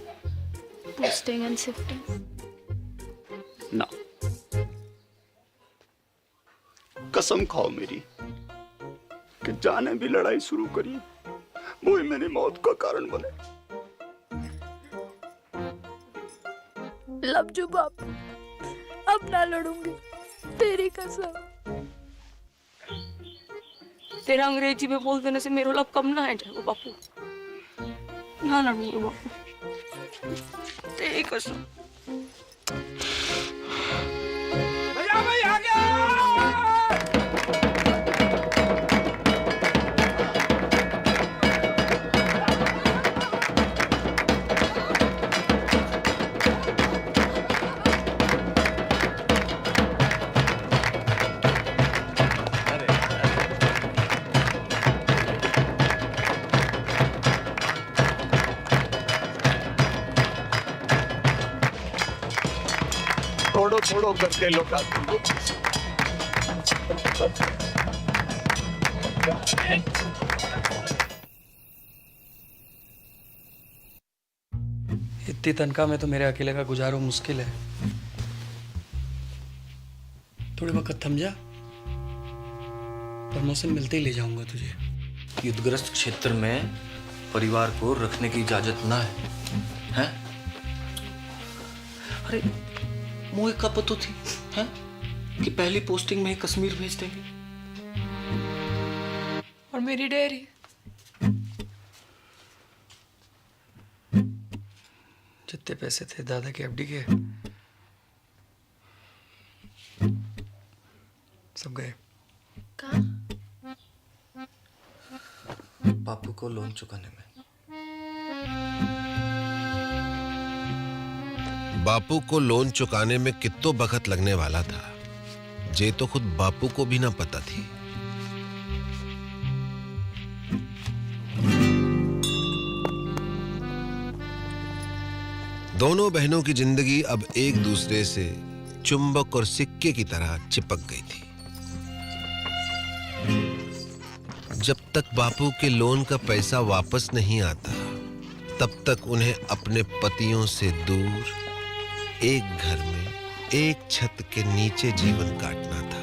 पोस्टिंग एंड शिफ्टिंग। ना, कसम खाओ मेरी कि जाने भी लड़ाई शुरू करी वो ही मेरी मौत का कारण बने। लवजू बापू, अब ना लड़ूंगी, तेरी कसम। तेरा अंग्रेजी में बोल देने से मेरा लव कम ना है जाएगा बापू। ना लड़ूंगी बापू। तेरी कसम। भैया भाई आ गया। थोड़ो थोड़ो करके लौटा दूंगा। इतनी तनख्वाह में तो मेरे अकेले का गुजारो मुश्किल है। थोड़े वक्त थम जा, प्रमोशन मिलते ही ले जाऊंगा तुझे। युद्धग्रस्त क्षेत्र में परिवार को रखने की इजाजत ना है, हैं? अरे मुझे कब पता थी, हैं? कि पहली पोस्टिंग में ही कश्मीर भेज देंगे। और मेरी डायरी जितने पैसे थे दादा के एफडी के सब गए। बापू को लोन चुकाने में। बापू को लोन चुकाने में कितो वक्त लगने वाला था, जे तो खुद बापू को भी ना पता थी। दोनों बहनों की जिंदगी अब एक दूसरे से चुंबक और सिक्के की तरह चिपक गई थी। जब तक बापू के लोन का पैसा वापस नहीं आता, तब तक उन्हें अपने पतियों से दूर एक घर में एक छत के नीचे जीवन काटना था।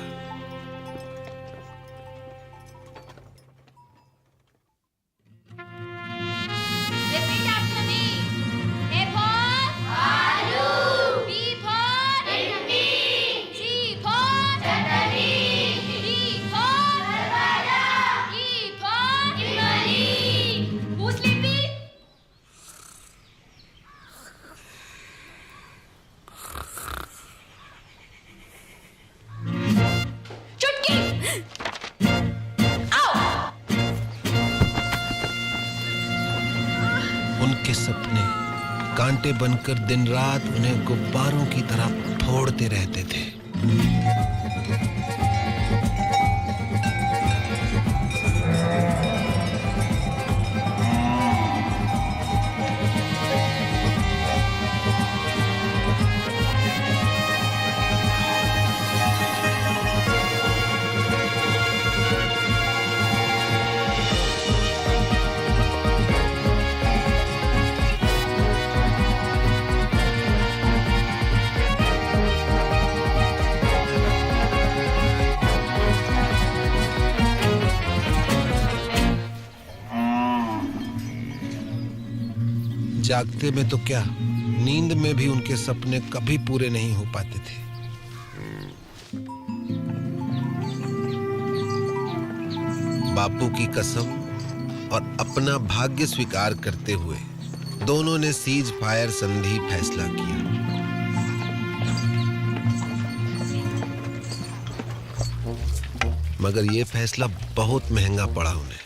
उनके सपने कांटे बनकर दिन रात उन्हें गुब्बारों की तरह फोड़ते रहते थे। जागते में तो क्या, नींद में भी उनके सपने कभी पूरे नहीं हो पाते थे। बापू की कसम और अपना भाग्य स्वीकार करते हुए दोनों ने सीज फायर संधि फैसला किया। मगर यह फैसला बहुत महंगा पड़ा उन्हें।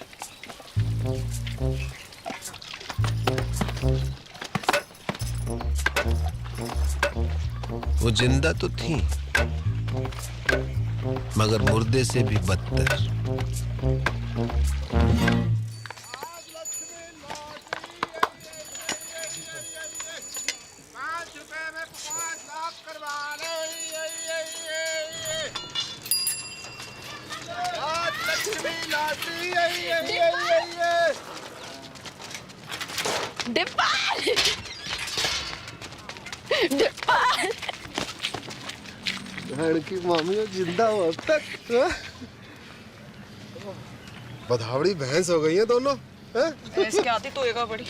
वो जिंदा तो थी, मगर मुर्दे से भी बदतर। की मामी जिंदा हो अब तक। बधावड़ी भैंस हो गई है दोनों। भैंस की आती तो एगा बड़ी।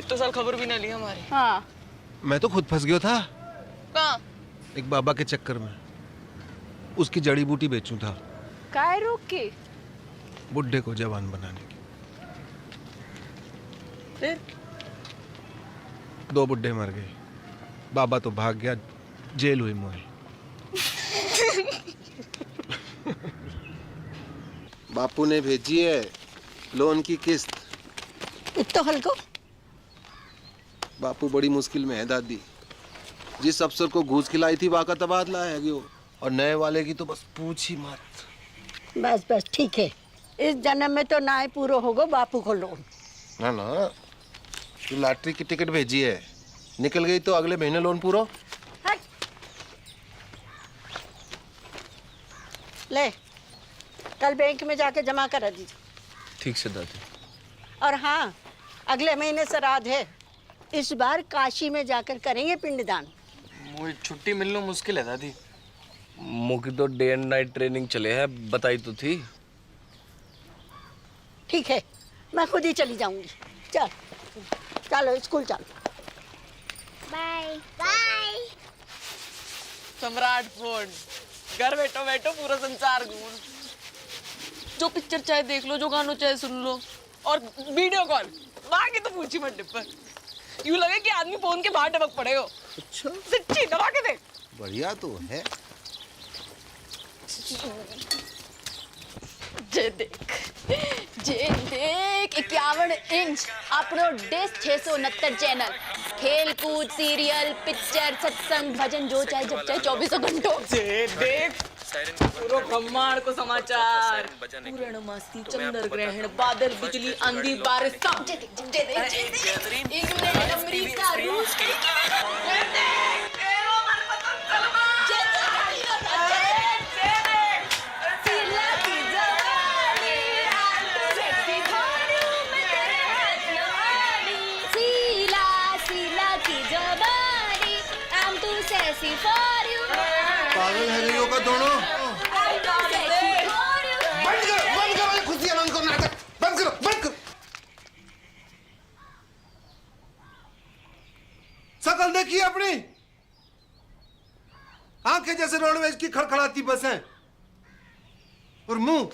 तो साल खबर भी ना ली हमारी। हाँ। मैं तो खुद फंस गया था। कहाँ? एक बाबा के चक्कर में। उसकी जड़ी बूटी बेचूं था। काय रोक के? बुड्ढे को जवान बनाने की। फिर 2 बुड्ढे मर गए, बाबा तो भाग गया, जेल हुई मोई। बापू ने भेजी है लोन की किस्त। इतो हल्को बापू बड़ी मुश्किल में है दादी। जिस अफसर को घूस खिलाई थी वाका तबादला है गयो, और नए वाले की तो बस पूछ ही मत। बस बस ठीक है, इस जन्म में तो ना ही पूरा होगा बापू को लोन। ना ना, तू लॉटरी की टिकट भेजी है, निकल गई तो अगले महीने लोन पूरा। ले, कल बैंक में जाके जमा करा दीजिए। ठीक से दादी। और हाँ, अगले महीने श्राद्ध है, इस बार काशी में जाकर करेंगे पिंडदान। मुझे छुट्टी मिलना मुश्किल है दादी। मुझे तो डे एंड नाइट ट्रेनिंग चले हैं, बताई तो थी। ठीक है, मैं खुद ही चली जाऊंगी। चल चलो स्कूल चलो। Bye bye. सम्राट फोन, घर बैठो बैठो पूरा संसार घूम, जो पिक्चर चाहे देख लो, जो गानों चाहे सुन लो, और वीडियो कॉल बाकी तो पूछी मत डिब्बर। यूं लगे कि आदमी फोन के बाहर टपक पड़े हो। अच्छा, सच्ची दबा के देख। बढ़िया तो है। जे देख 51 इंच अपनो डिश 669 चैनल, खेल कूद, सीरियल, पिक्चर, सत्संग, भजन, जो चाहे जब चाहे 24 घंटों। जे देख पूरा ब्रह्मांड को समाचार, पूर्ण मस्ती, चंद्र ग्रहण, बादल, बिजली, आंधी, बारिश, सब। इंग्लैंड, अमेरिका, रूस, पागल है लियो का दोनों। बंद करो खुशियां, बंद करो नाटक, बंद करो। शकल देखिए अपनी, आंखें जैसे रोडवेज की खड़खड़ाती बसें, और मुंह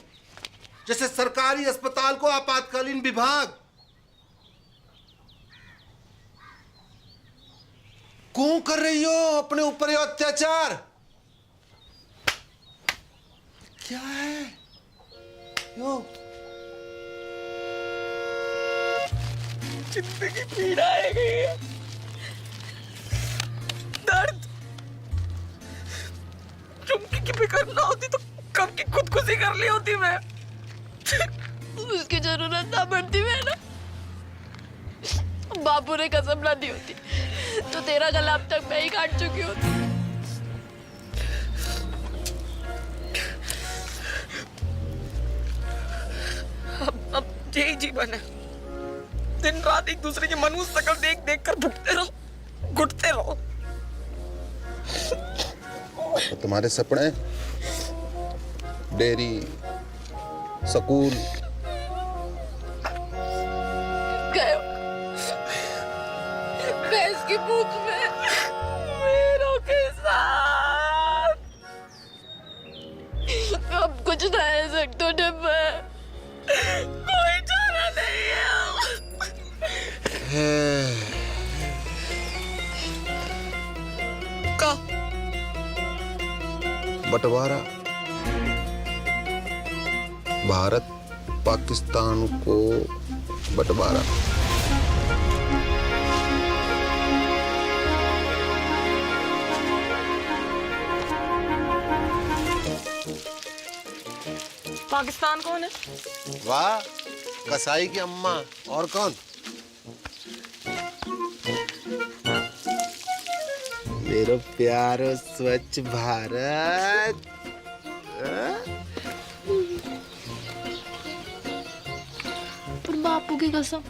जैसे सरकारी अस्पताल को आपातकालीन विभाग। क्यों कर रही हो अपने ऊपर ये अत्याचार? क्या है यो? जिंदगी पीड़ा है गई, दर्द। चुमकी की फिक्र ना होती तो कब की खुदकुशी कर ली होती मैं। उसकी जरूरत ना पड़ती मैं ना, बापू ने कसम ना दी होती तो तेरा गला अब तक मैं ही काट चुकी होती। अब यही जीवन है, दिन रात एक दूसरे की मनुष्य शकल देख देख कर भुगते रहो, घुटते रहो। तो तुम्हारे सपने, डेयरी, स्कूल, भैंस की पूंछ में मेरों के साथ अब कुछ ना है सकते डिब्बा, कोई चारा नहीं है। का बंटवारा, भारत पाकिस्तान को बंटवारा। पाकिस्तान कौन है? वाह, कसाई की अम्मा, और कौन? मेरा प्यारो स्वच्छ भारत। पर बापू की कसम,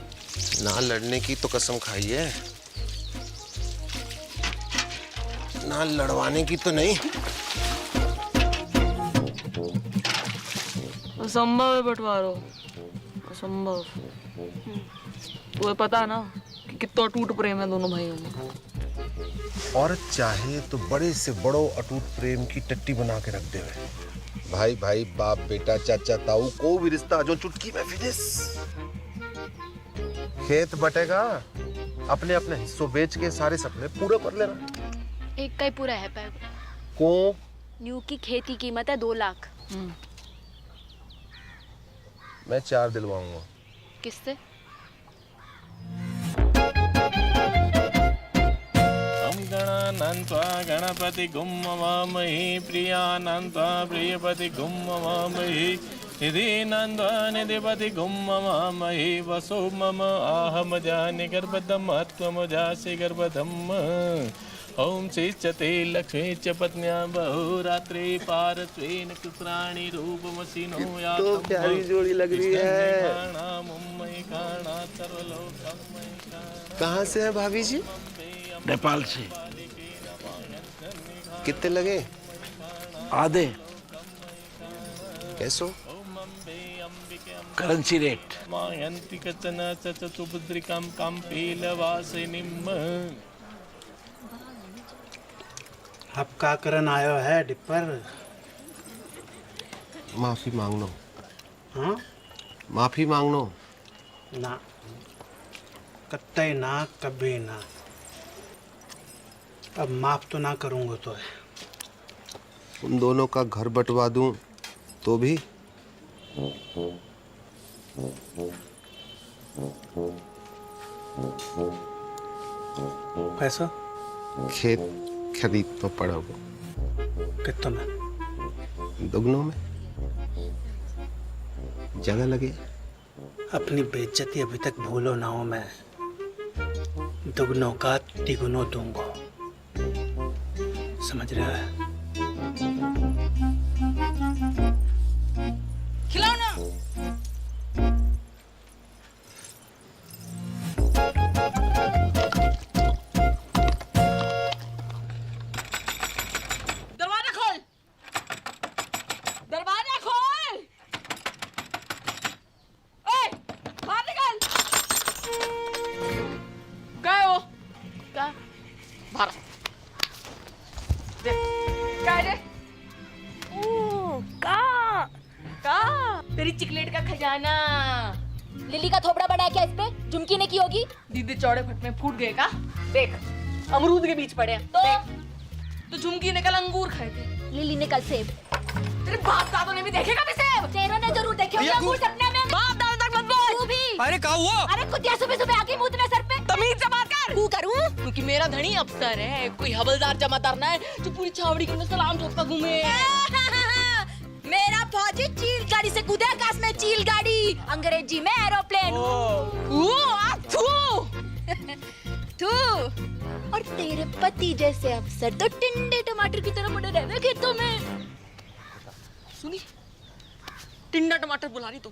ना लड़ने की तो कसम खाई है, ना लड़वाने की तो नहीं। असंभव है बंटवारो, असंभव। तुम्हें पता ना कि कितना टूट प्रेम है दोनों भाइयों में। औरत चाहे तो बड़े से बड़ो अटूट प्रेम की टट्टी बना के रख देवे। भाई भाई, बाप बेटा, चाचा ताऊ, को भी रिश्ता जो चुटकी में फिनिश। खेत बटेगा अपने अपने हिस्सों बेच के सारे सपने पूरे कर लेना। एक का ही पूरा है पैग। को न्यू की खेती कीमत है 2 लाख। मैं 4 दिलवाऊंगा। किससे? गणानन्त्वा गणपति गुम्मवामहि प्रियानन्त्वा प्रियपति गुम्मवामहि निधिनन्त्वा निधिपति गुम्मवामहि वसो मम आहमजानि गर्भदमत्वमजासि गर्भदम् ओम श्रीचते लक्ष्मी च पत्न्या बहुरात्रि पारस्वेन कुत्राणि रूपमसिनो या तो प्यारी जोड़ी लग रही है। कहाँ से है भाभी जी? नेपाल से। कितने लगे? आधे कैसो? Currency rate. मायन्ति कचन चतुभद्रिकां काम्पीलवासिनीम्। अब का करन आयो है डिपर? माफी मांग लो। हाँ? माफी मांग लो। ना, कत्ते ना, कभी ना। अब माफ तो ना करूंगा तो है। उन दोनों का घर बंटवा दूं तो भी? पैसा? खेत खरीद तो पड़ोगे। कितना में? दुगनों में जगह लगे। अपनी बेइज्जती अभी तक भूलो ना हो। मैं दुगनों का तिगुनों दूंगा, समझ रहा है? खिलाओ ना। दरवाजा खोल, दरवाजा खोल। ओए, बाहर निकल। गए हो? क्या? बाहर। क्या है? तेरी चिकलेट का खजाना। लिली का थोबड़ा बड़ा है क्या इस पे? झुमकी ने की होगी। दीदी चौड़े फट में फूट गए का? देख, अमरूद के बीच पड़े हैं। तो झुमकी ने कल अंगूर खाए थे, लिली ने कल सेब। तेरे बाप दादों ने भी देखे कभी सेब? तेरों ने जरूर देखे होंगे अंगूर सपने में। बाप दादों तक मत बोल। तू भी। अरे क्या हुआ? अरे कुतिया सुबह सुबह आके मूतने सर पे। तमीज से बात कर। तू करूं? क्योंकि मेरा धनी अफसर है, कोई हवलदार जमादार ना है जो पूरी छावड़ी के अंदर सलाम ठोकता घूमे। मेरा फौजी चील गाड़ी से कूदे आकाश में, चील गाड़ी अंग्रेजी में एरोप्लेन। तू और तेरे पति जैसे अफसर तो टिंडे टमाटर की तरह पड़े रहे खेतों में। सुनी, टिंडा टमाटर बुला रही तो।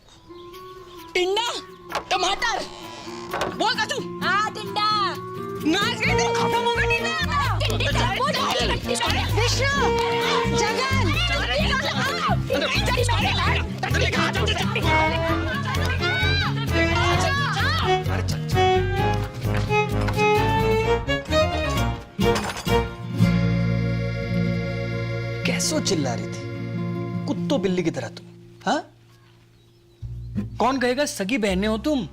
टिंडा टमाटर बोल का तू। हाँ टिंडा। नाच गई तो खत्म हो गई टिंडा। विष्णु, जगन, कैसो चिल्ला रही थी कुत्तों बिल्ली की तरह तुम? हाँ, कौन कहेगा सगी बहनें हो तुम?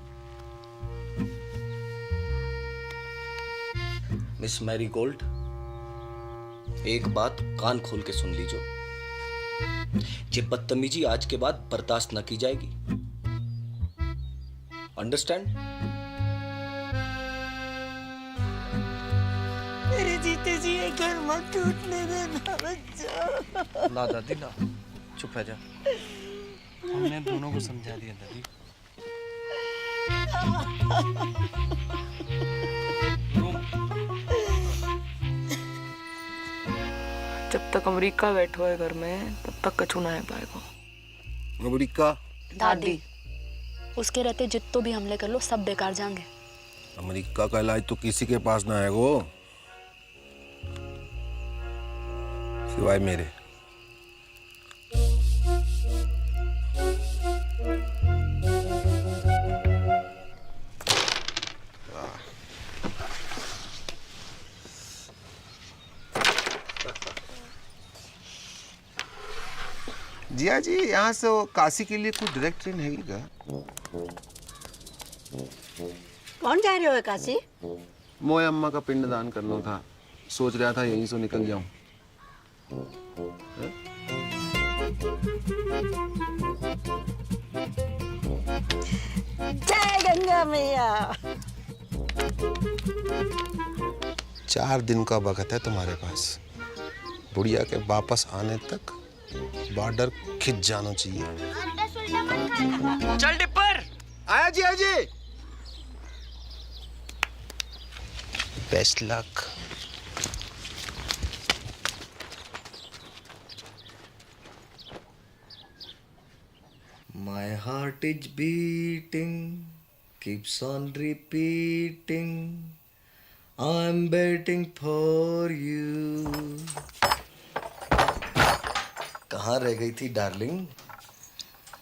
मिस मैरी गोल्ड, एक बात कान खोल के सुन लीजो। ये बदतमीजी आज के बाद बर्दाश्त न की जाएगी। अंडरस्टैंड? मेरे जीते जी ये घर मत टूटने देना बच्चा। ना दादी ना, चुप रह जा। हमने दोनों को समझा दिया दादी। जब तक अमेरिका बैठो है घर में तब तक कछु ना है पाएगा। अमेरिका? दादी, उसके रहते जितने भी हमले कर लो सब बेकार जाएंगे। अमेरिका का इलाज तो किसी के पास ना है वो, सिवाय मेरे। जिया जी, यहाँ से काशी के लिए कोई डायरेक्ट ट्रेन है क्या? कौन जा रहे हो काशी? मोए अम्मा का पिंडदान करना था, सोच रहा था यहीं से निकल जाऊं। जय गंगा मैया। 4 दिन का वक्त है तुम्हारे पास। बुढ़िया के वापस आने तक बॉर्डर खिंच जाना चाहिए। चल डिप्पर। आया जी, आया जी। Best luck. My heart is beating, keeps on repeating. I'm waiting for you. कहाँ रह गई थी डार्लिंग?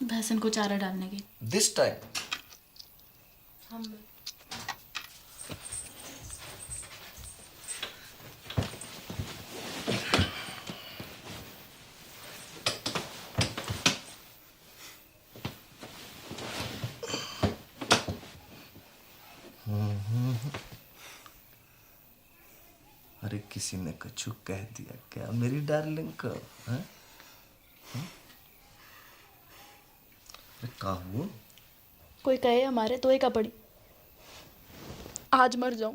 भैंसन को चारा डालने की। This time. अरे किसी ने कछु कह दिया क्या मेरी डार्लिंग को? हैं? अरे का हुआ? कोई कहे हमारे तो एक पड़ी। आज मर जाऊं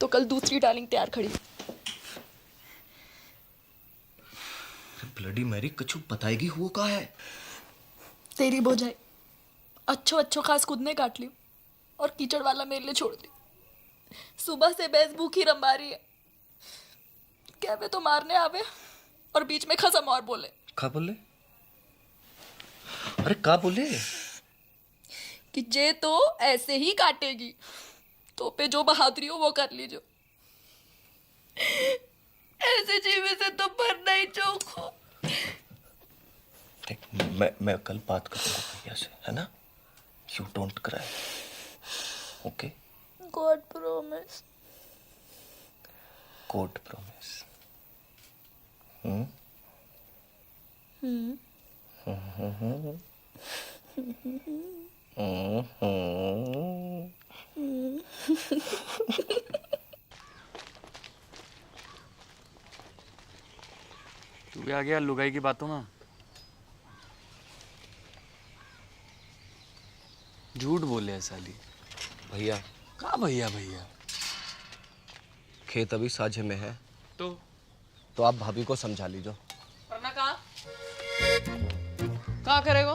तो कल दूसरी डार्लिंग तैयार खड़ी। ब्लडी मैरी कछु बताएगी हुआ का है? तेरी बोझाई अच्छो अच्छो खास खुद ने काट ली और कीचड़ वाला मेरे लिए छोड़ दी। सुबह से भैंस भूखी रंबा रही है। कहवे तो मारने आवे और बीच में खसम और बोले। का बोले? अरे का बोले? कि जे तो ऐसे ही काटेगी तो पे जो बहादुरी हो वो कर लीजो। ऐसे जीवे से तो मरना ही चौखो। देख मैं कल बात करूंगा भैया से, है ना? You don't cry, okay? God promise. God promise. तू भी आ गया लुगाई की बातों में। झूठ बोले है साली। भैया कहाँ भैया भैया? खेत अभी साझे में है तो आप भाभी को समझा लीजो। वरना कहाँ करेगो?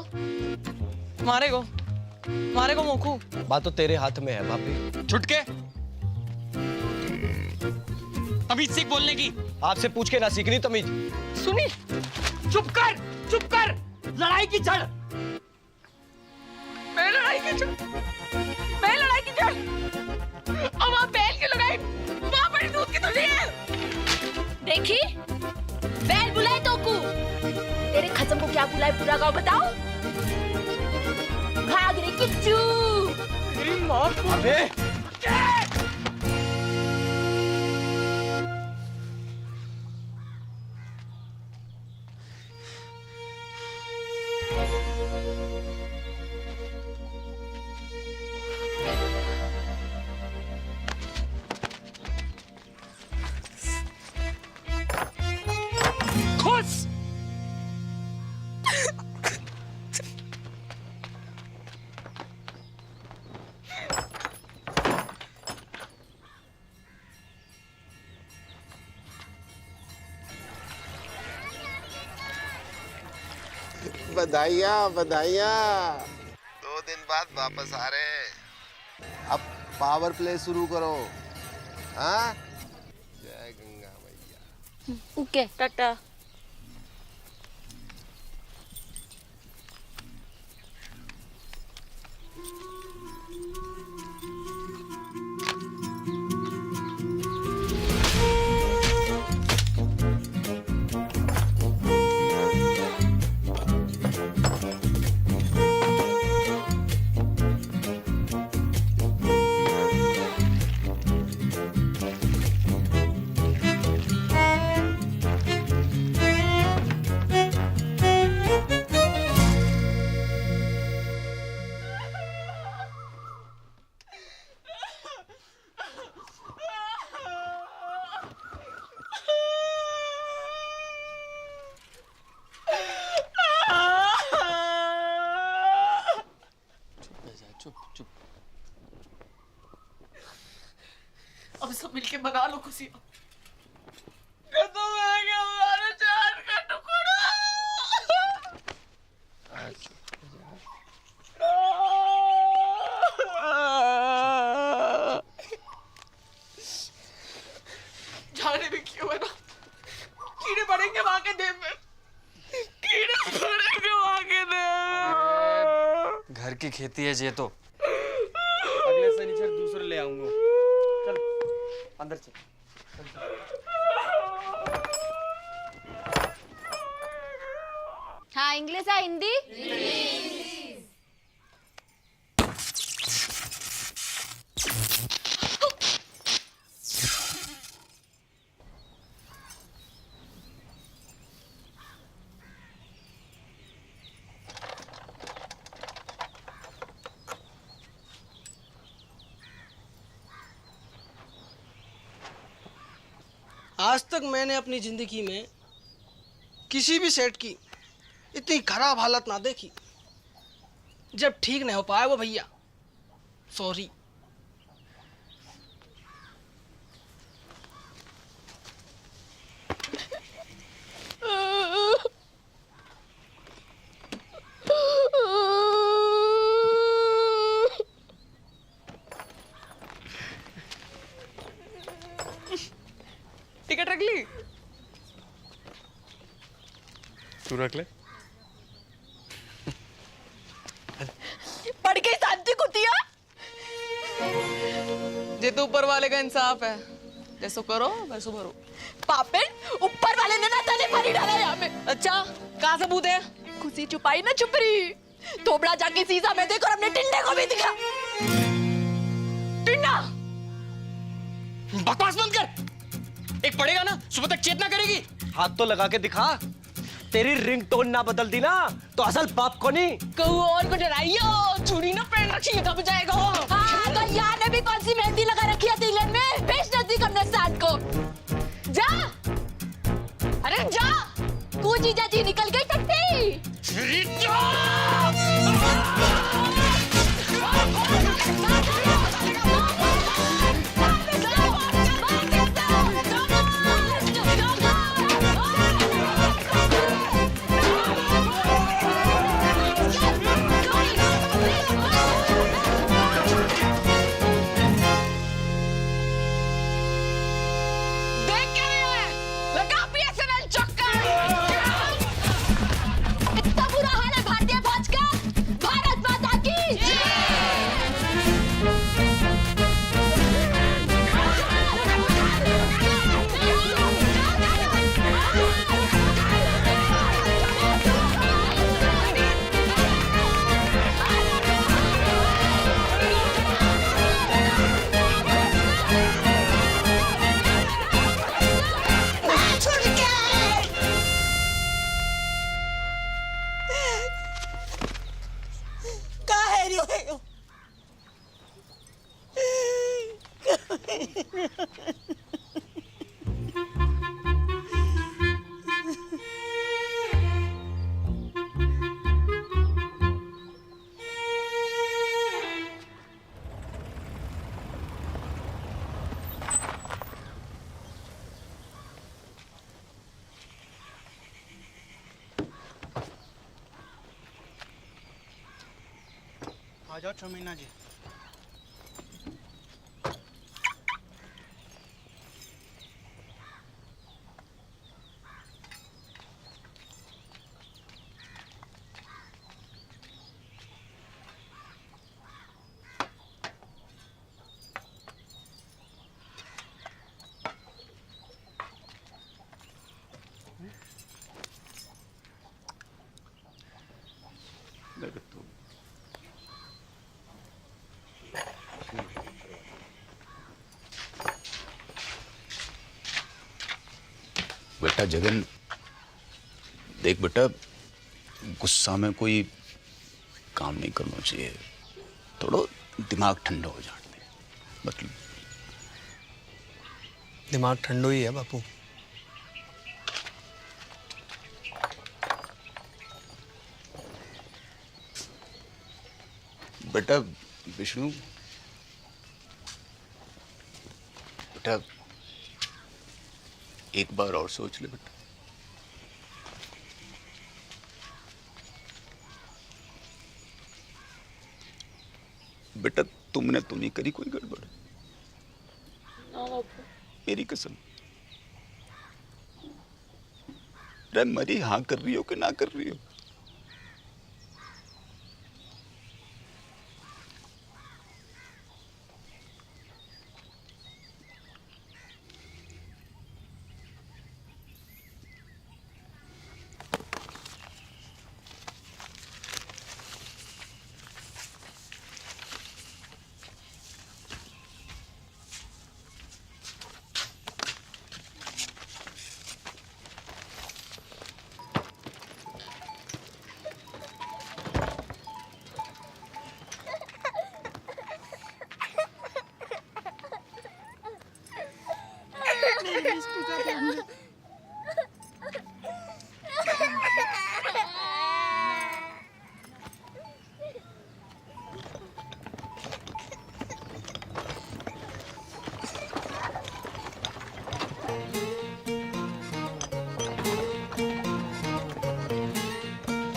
मारेगो मोखू। बात तो तेरे हाथ में है भाभी। छुटके तमीज सीख बोलने की। आपसे पूछ के ना सीखनी तमीज। सुनी, चुप कर। लड़ाई की जड़। मैं लड़ाई की जड़। और वहाँ बैल की लड़ाई, वहाँ बड़ी दूध की तुझी है। देखी बैल बुलाए तो को तेरे खसम को क्या बुलाए पूरा गाँव बताओ। भाग रे किच्चू। मेरी माँ को। अबे बधाइयाँ। 2 दिन बाद वापस आ रहे। अब पावर प्ले शुरू करो। हाँ? जय गंगा मैया। ओके टाटा। अब सब मिलके बना लो खुशियाँ। तो हमारे जान का टुकड़ा। जाने भी क्यों है ना, कीड़े पड़ेंगे वहां के देव में, कीड़े पड़ेंगे वहां के देव। घर की खेती है ये तो। अगले शनिचर दूसरे ले आऊंगा। चल अंदर चल। हाँ, इंग्लिश या हिंदी? आज तक मैंने अपनी जिंदगी में किसी भी सेठ की इतनी खराब हालत ना देखी। जब ठीक नहीं हो पाया वो भैया, सॉरी। टिकट रख ली? तू रख ले। पढ़ के शांति कुतिया। ये तो ऊपर वाले का इंसाफ है, जैसो करो वैसो भरो। पापेन, ऊपर वाले ने ना तने पानी डाला यहाँ पे। अच्छा, कहाँ सबूत है? खुशी छुपाई ना छुप रही। थोबड़ा जाके शीशा में देखो और अपने टिंडे को भी दिखा। टिंडा, बकवास बंद कर। एक पड़ेगा ना, सुबह तक चेतना करेगी। हाथ तो लगा के दिखा। तेरी रिंग टोन ना बदल दी ना तो असल बाप को नहीं। कहू और को डराइयो, चूड़ी ना पहन रखी है दब जाएगा। हाँ, तो यहाँ ने भी कौन सी मेहंदी लगा रखी है तिलक में? पेश नजदीक अपने साथ को। जा, अरे जा, तू जीजा जी निकल गई टट्टी। इतना बुरा हाल है भारतीय फौज का। भारत माता की आ जाओ चमीना जी। बेटा जगन, देख बेटा, गुस्सा में कोई काम नहीं करना चाहिए। थोड़ा दिमाग ठंडा हो जाने दे। मतलब दिमाग ठंडो ही है बापू। बेटा विष्णु, बेटा एक बार और सोच ले बेटा। बेटा तुमने तो नहीं करी कोई गड़बड़? मेरी कसम। रे मरी हाँ कर रही हो कि ना कर रही हो?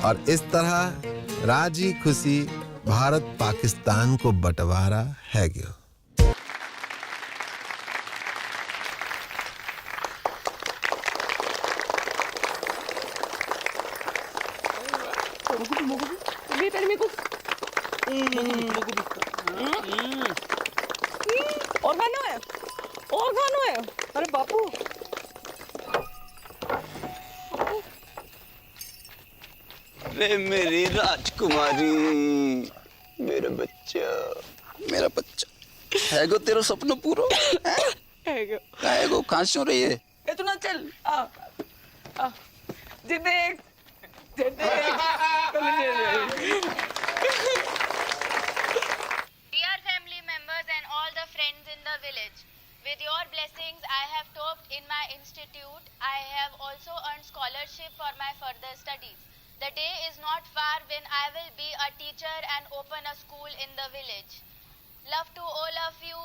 और इस तरह राजी खुशी भारत पाकिस्तान को बंटवारा है गयो। और खाना है, और खाना है। अरे बापू रे मेरी राजकुमारी, मेरा बच्चा, मेरा बच्चा है गो, तेरा सपना पूरा है गो। कहाँ से हो रही है? ए तू ना चल आ जे देख Dear family members and all the friends in the village, with your blessings I have topped in my institute. I have also earned scholarship for my further studies. The day is not far when I will be a teacher and open a school in the village. Love to all of you.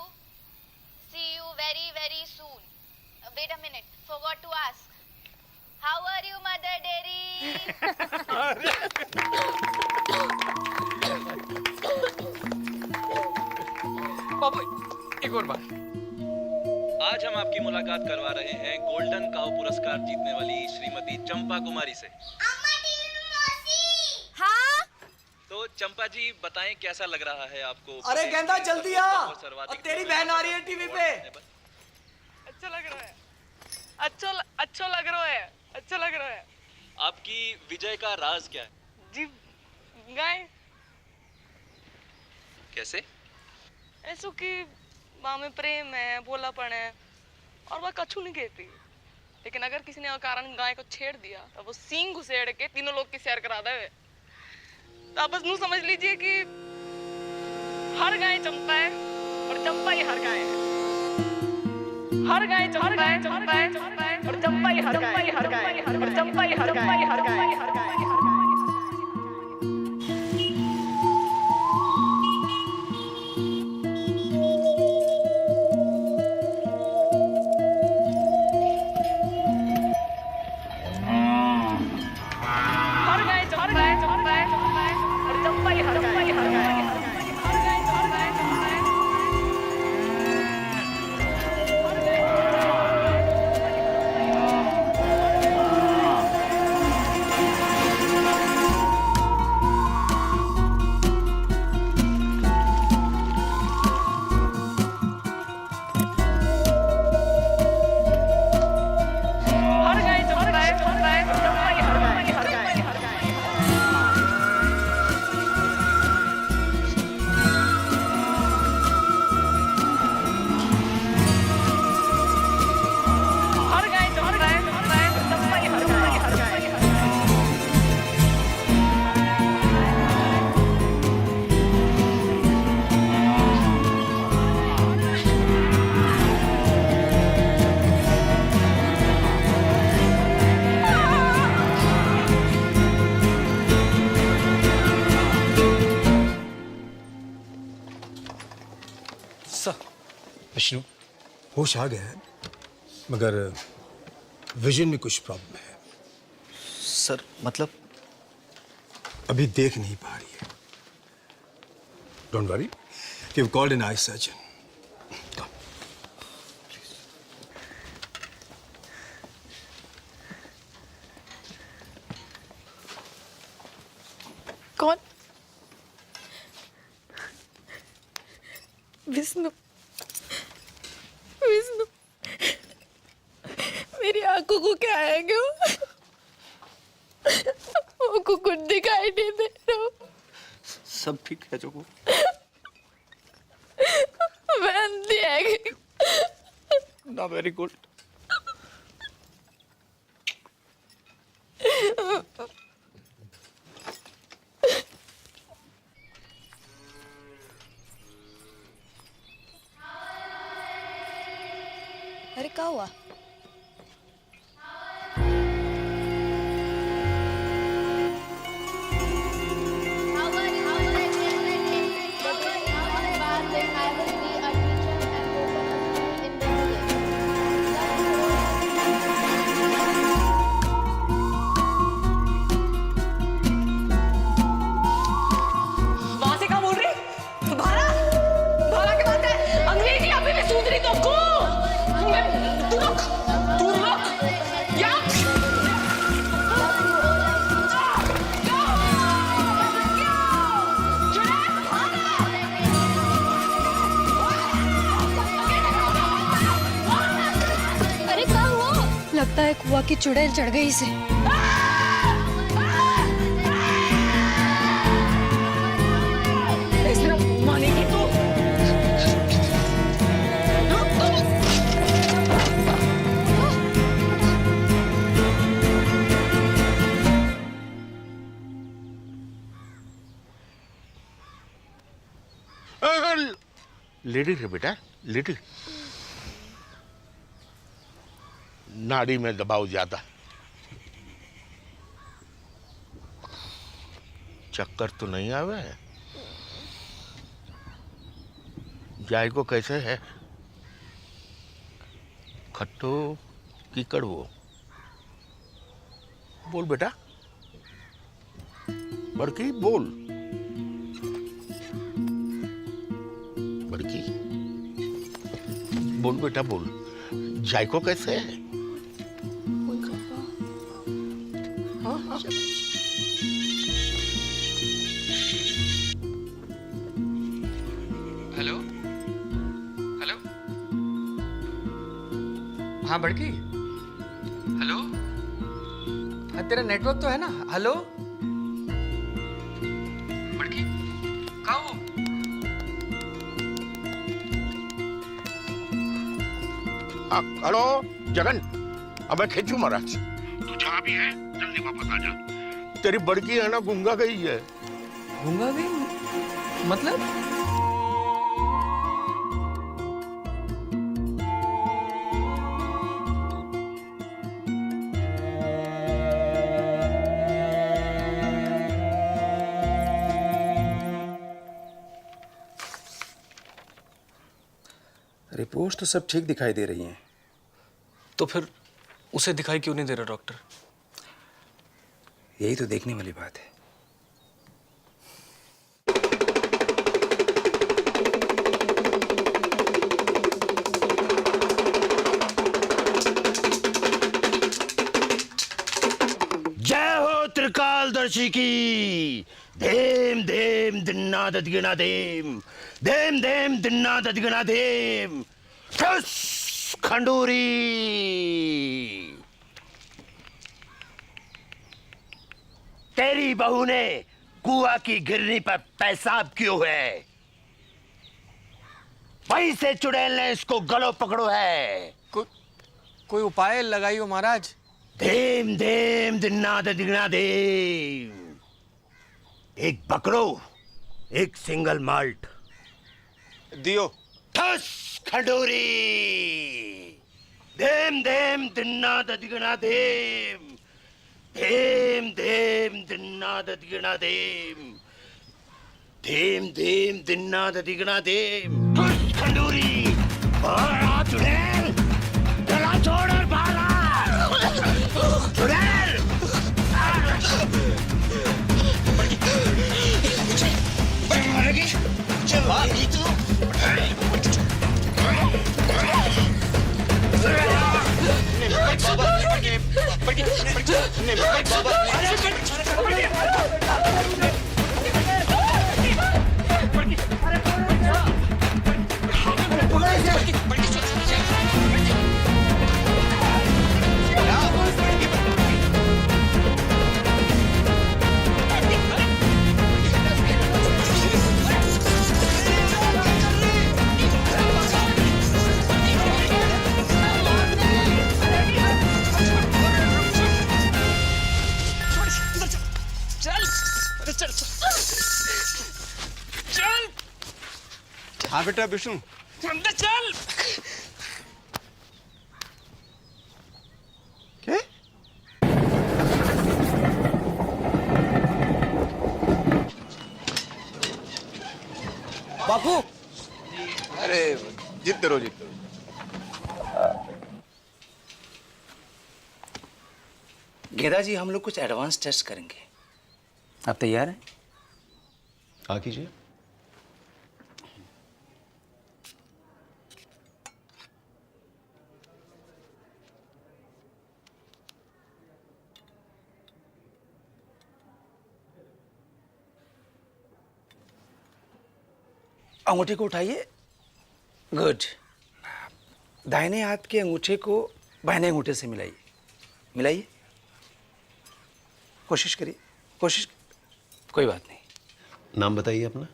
See you very, very soon. Wait a minute, forgot to ask. How are you, Mother Dairy? बाबू एक और बात। आज हम आपकी मुलाकात करवा रहे हैं गोल्डन काउ पुरस्कार जीतने वाली श्रीमती चंपा कुमारी से। हाँ? तो चंपा जी बताएं कैसा लग रहा है आपको? अरे गेंदा जल्दी आ, और तेरी बहन आ रही है टीवी पे। अच्छा लग रहा है, अच्छा लग रहा है, अच्छा लग रहा है। आपकी विजय का राज क्या है? जी गाय कैसे? ऐसो कि माँ में प्रेम है, भोलापन है, और वह कछु नहीं कहती। लेकिन अगर किसी ने अकारण गाय को छेड़ दिया तो वो सींग घुसेड़ के तीनों लोग की सैर करा दे। तो आप बस यूं समझ लीजिए कि हर गाय चंपा है और चंपा ही हर गाय है। हर गाय चंपा है और चंपा ही हर गाय है, और चंपा ही हर गाय है। विष्णु, होश आ गया है, मगर विजन में कुछ प्रॉब्लम है। सर मतलब? अभी देख नहीं पा रही है। Don't worry, we have called an eye surgeon. कौन? विष्णु। विष्णु, मेरी आंखों को क्या आएंगे वो कुछ दिखाई नहीं दे रहा। सब ठीक है जोगू? मैं अंधी है। ना, वेरी गुड। अरे क्या हुआ? वहां से क्या बोल रही? भारा भारा की बात है। अंग्रेजी अभी भी सूझ रही तुमको? तू रुक क्या? अरे क्या हुआ? लगता है कुआ की चुड़ैल चढ़ गई इसे। मानेगी तू? लेडी रे बेटा, लेडी। नाड़ी में दबाव ज्यादा। चक्कर तो नहीं आवे? जायको कैसे है? खट्टो की कड़वो? बोल बेटा, बड़की बोल। बड़की बोल बेटा, बोल। जायको कैसे है? हेलो हेलो, हाँ बड़की, हेलो। हाँ तेरा नेटवर्क तो है ना? हेलो बड़की, कहाँ हो? हेलो जगन, अब मैं खींचू महाराज। तू जहाँ भी है जल्दी वापस आ जा। तेरी बड़की है ना, गूंगा गई है। गूंगा गई मतलब? रिपोर्ट्स तो सब ठीक दिखाई दे रही हैं। तो फिर उसे दिखाई क्यों नहीं दे रहा डॉक्टर? यही तो देखने वाली बात है। जय हो त्रिकालदर्शी की। धेम धेम दिन्ना ददगिना धेम, धेम धेम दिन्ना ददगिना धेम। ठुस खंडूरी। तेरी बहू ने कुआ की गिरनी पर पेशाब क्यों है? वहीं से चुड़ैल ने इसको गलो पकड़ो है। कोई उपाय लगाइयो महाराज। धेम धेम दिन्ना ददगिना धेम। एक बकरो, एक सिंगल माल्ट दियो। ठस खंडूरी। धेम धेम दिन्ना ददगिना धेम, धेम धेम दिन्ना ददगिना धेम, धेम धेम दिन्ना ददगिना धेम। ठस खंडूरी। चुड़ैल, चला छोड़ और भागा। चुड़ैल। भागी तू। हाँ बेटा विष्णु, चल। क्या? बापू। अरे जीतते रहो जीतते रहो। गेदा जी, हम लोग कुछ एडवांस टेस्ट करेंगे। आप तैयार हैं? आ कीजिए। अंगूठे को उठाइए। गुड। दाहिने हाथ के अंगूठे को बाएं अंगूठे से मिलाइए। मिलाइए। कोशिश करिए, कोशिश। कोई बात नहीं। नाम बताइए अपना।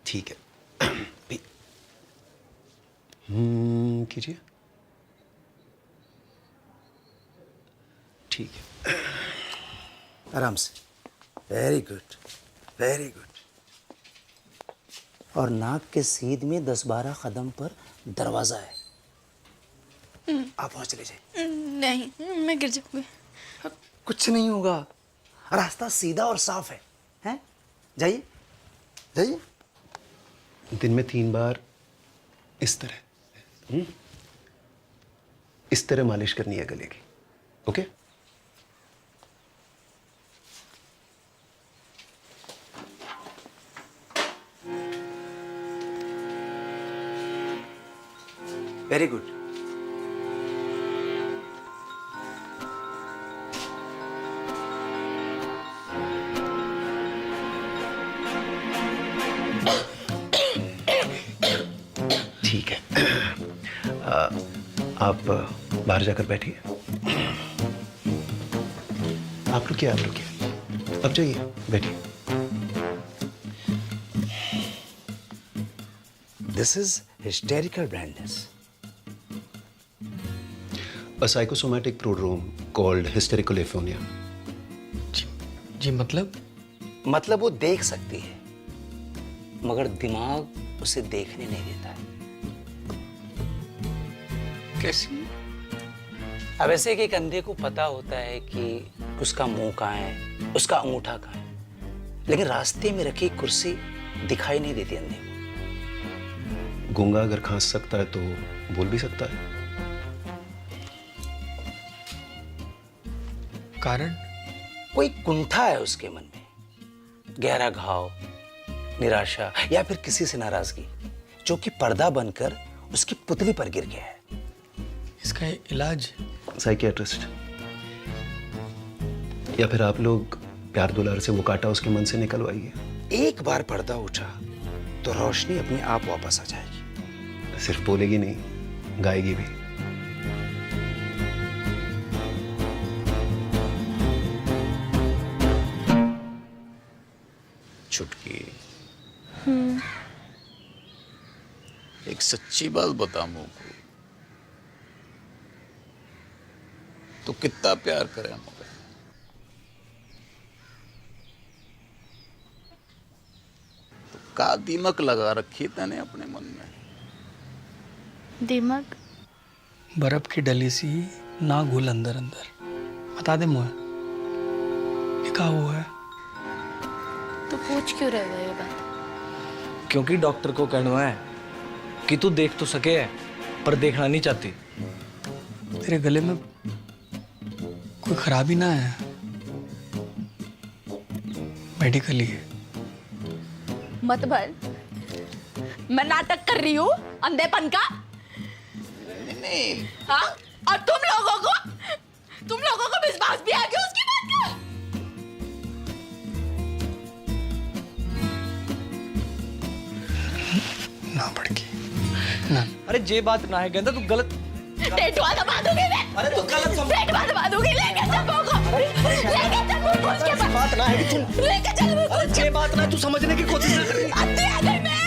ठीक है। कीजिए। ठीक है। आराम से। Very good, very good. और नाक के सीध में 10-12 कदम पर दरवाजा है। आप वहां चले जाइए। नहीं, मैं गिर जाऊंगी। कुछ नहीं होगा, रास्ता सीधा और साफ है। हैं? जाइए, जाइए। दिन में 3 बार इस तरह इस तरह मालिश करनी है गले की। ओके? Very good. ठीक है। आप बाहर जाकर बैठिए। आप रुकिए, आप रुकिए। अब जाइए, बैठिए। This is hysterical blindness. A psychosomatic prodrome called hysterical aphonia. जी मतलब? मतलब वो देख सकती है, मगर दिमाग उसे देखने नहीं देता है। कैसी? अब ऐसे कि एक अंधे को पता होता है कि उसका मुंह कहाँ है, उसका अंगूठा कहाँ है, लेकिन रास्ते में रखी कुर्सी दिखाई नहीं देती अंधे को। गूंगा अगर खांस सकता है तो बोल भी सकता है। कारण? कोई कुंठा है उसके मन में, गहरा घाव, निराशा या फिर किसी से नाराजगी, जो कि पर्दा बनकर उसकी पुतली पर गिर गया है। इसका इलाज? साइकियाट्रिस्ट, या फिर आप लोग प्यार दुलार से वो काटा उसके मन से निकलवाइए। एक बार पर्दा उठा तो रोशनी अपने आप वापस आ जाएगी। सिर्फ बोलेगी नहीं, गाएगी भी। छुटकी, एक सच्ची बात बता मुझको, तो कितना प्यार करे मुझे? तो का दीमक लगा रखी तने अपने मन में? दिमाग? बर्फ की डली सी ना घुल अंदर अंदर। बता दे मुझे, ये क्या हुआ है? तो पूछ क्यों रहे हो ये बात? क्योंकि डॉक्टर को कहना है कि तू देख तो सके है पर देखना नहीं चाहती। तेरे गले में कोई खराबी ना है? मेडिकली मत भर, मैं नाटक कर रही हूँ अंधेपन का। नहीं हाँ? और तुम लोगों को विश्वास भी आ गया उसकी बात का? ना बड़की ना। अरे जे बात ना है गेंदा, तू गलत टेटुआ दबा दूंगी मैं। अरे तू गलत समझ। टेटुआ दबा दूंगी। लेके चल मुझको, लेके चल मुझको उसके पास। बात ना है कि तू लेके चल मुझको। जे बात ना है, तू समझने की कोशिश कर रही है। अंधी आ गई मैं।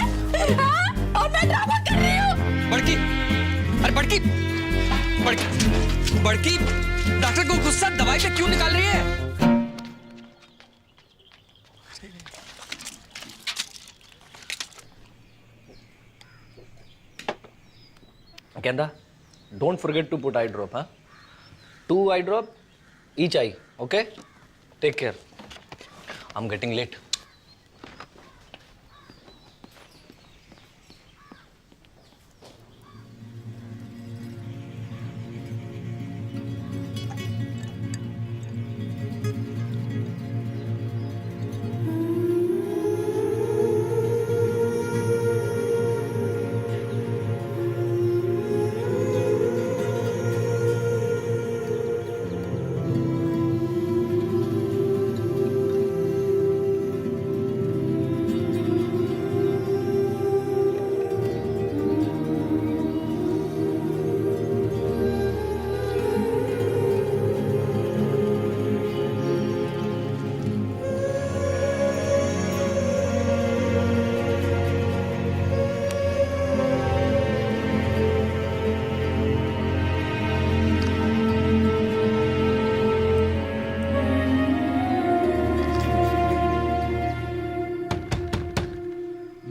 हाँ? और मैं ड्रामा कर रही हूँ। बड़की, अरे बड़की, बड़की, डॉक्टर को गुस्सा दवाई पे क्यों निकाल रही है? गेंदा, don't forget to put eye drop, huh? 2 eye drop, each eye, okay? Take care. I'm getting late.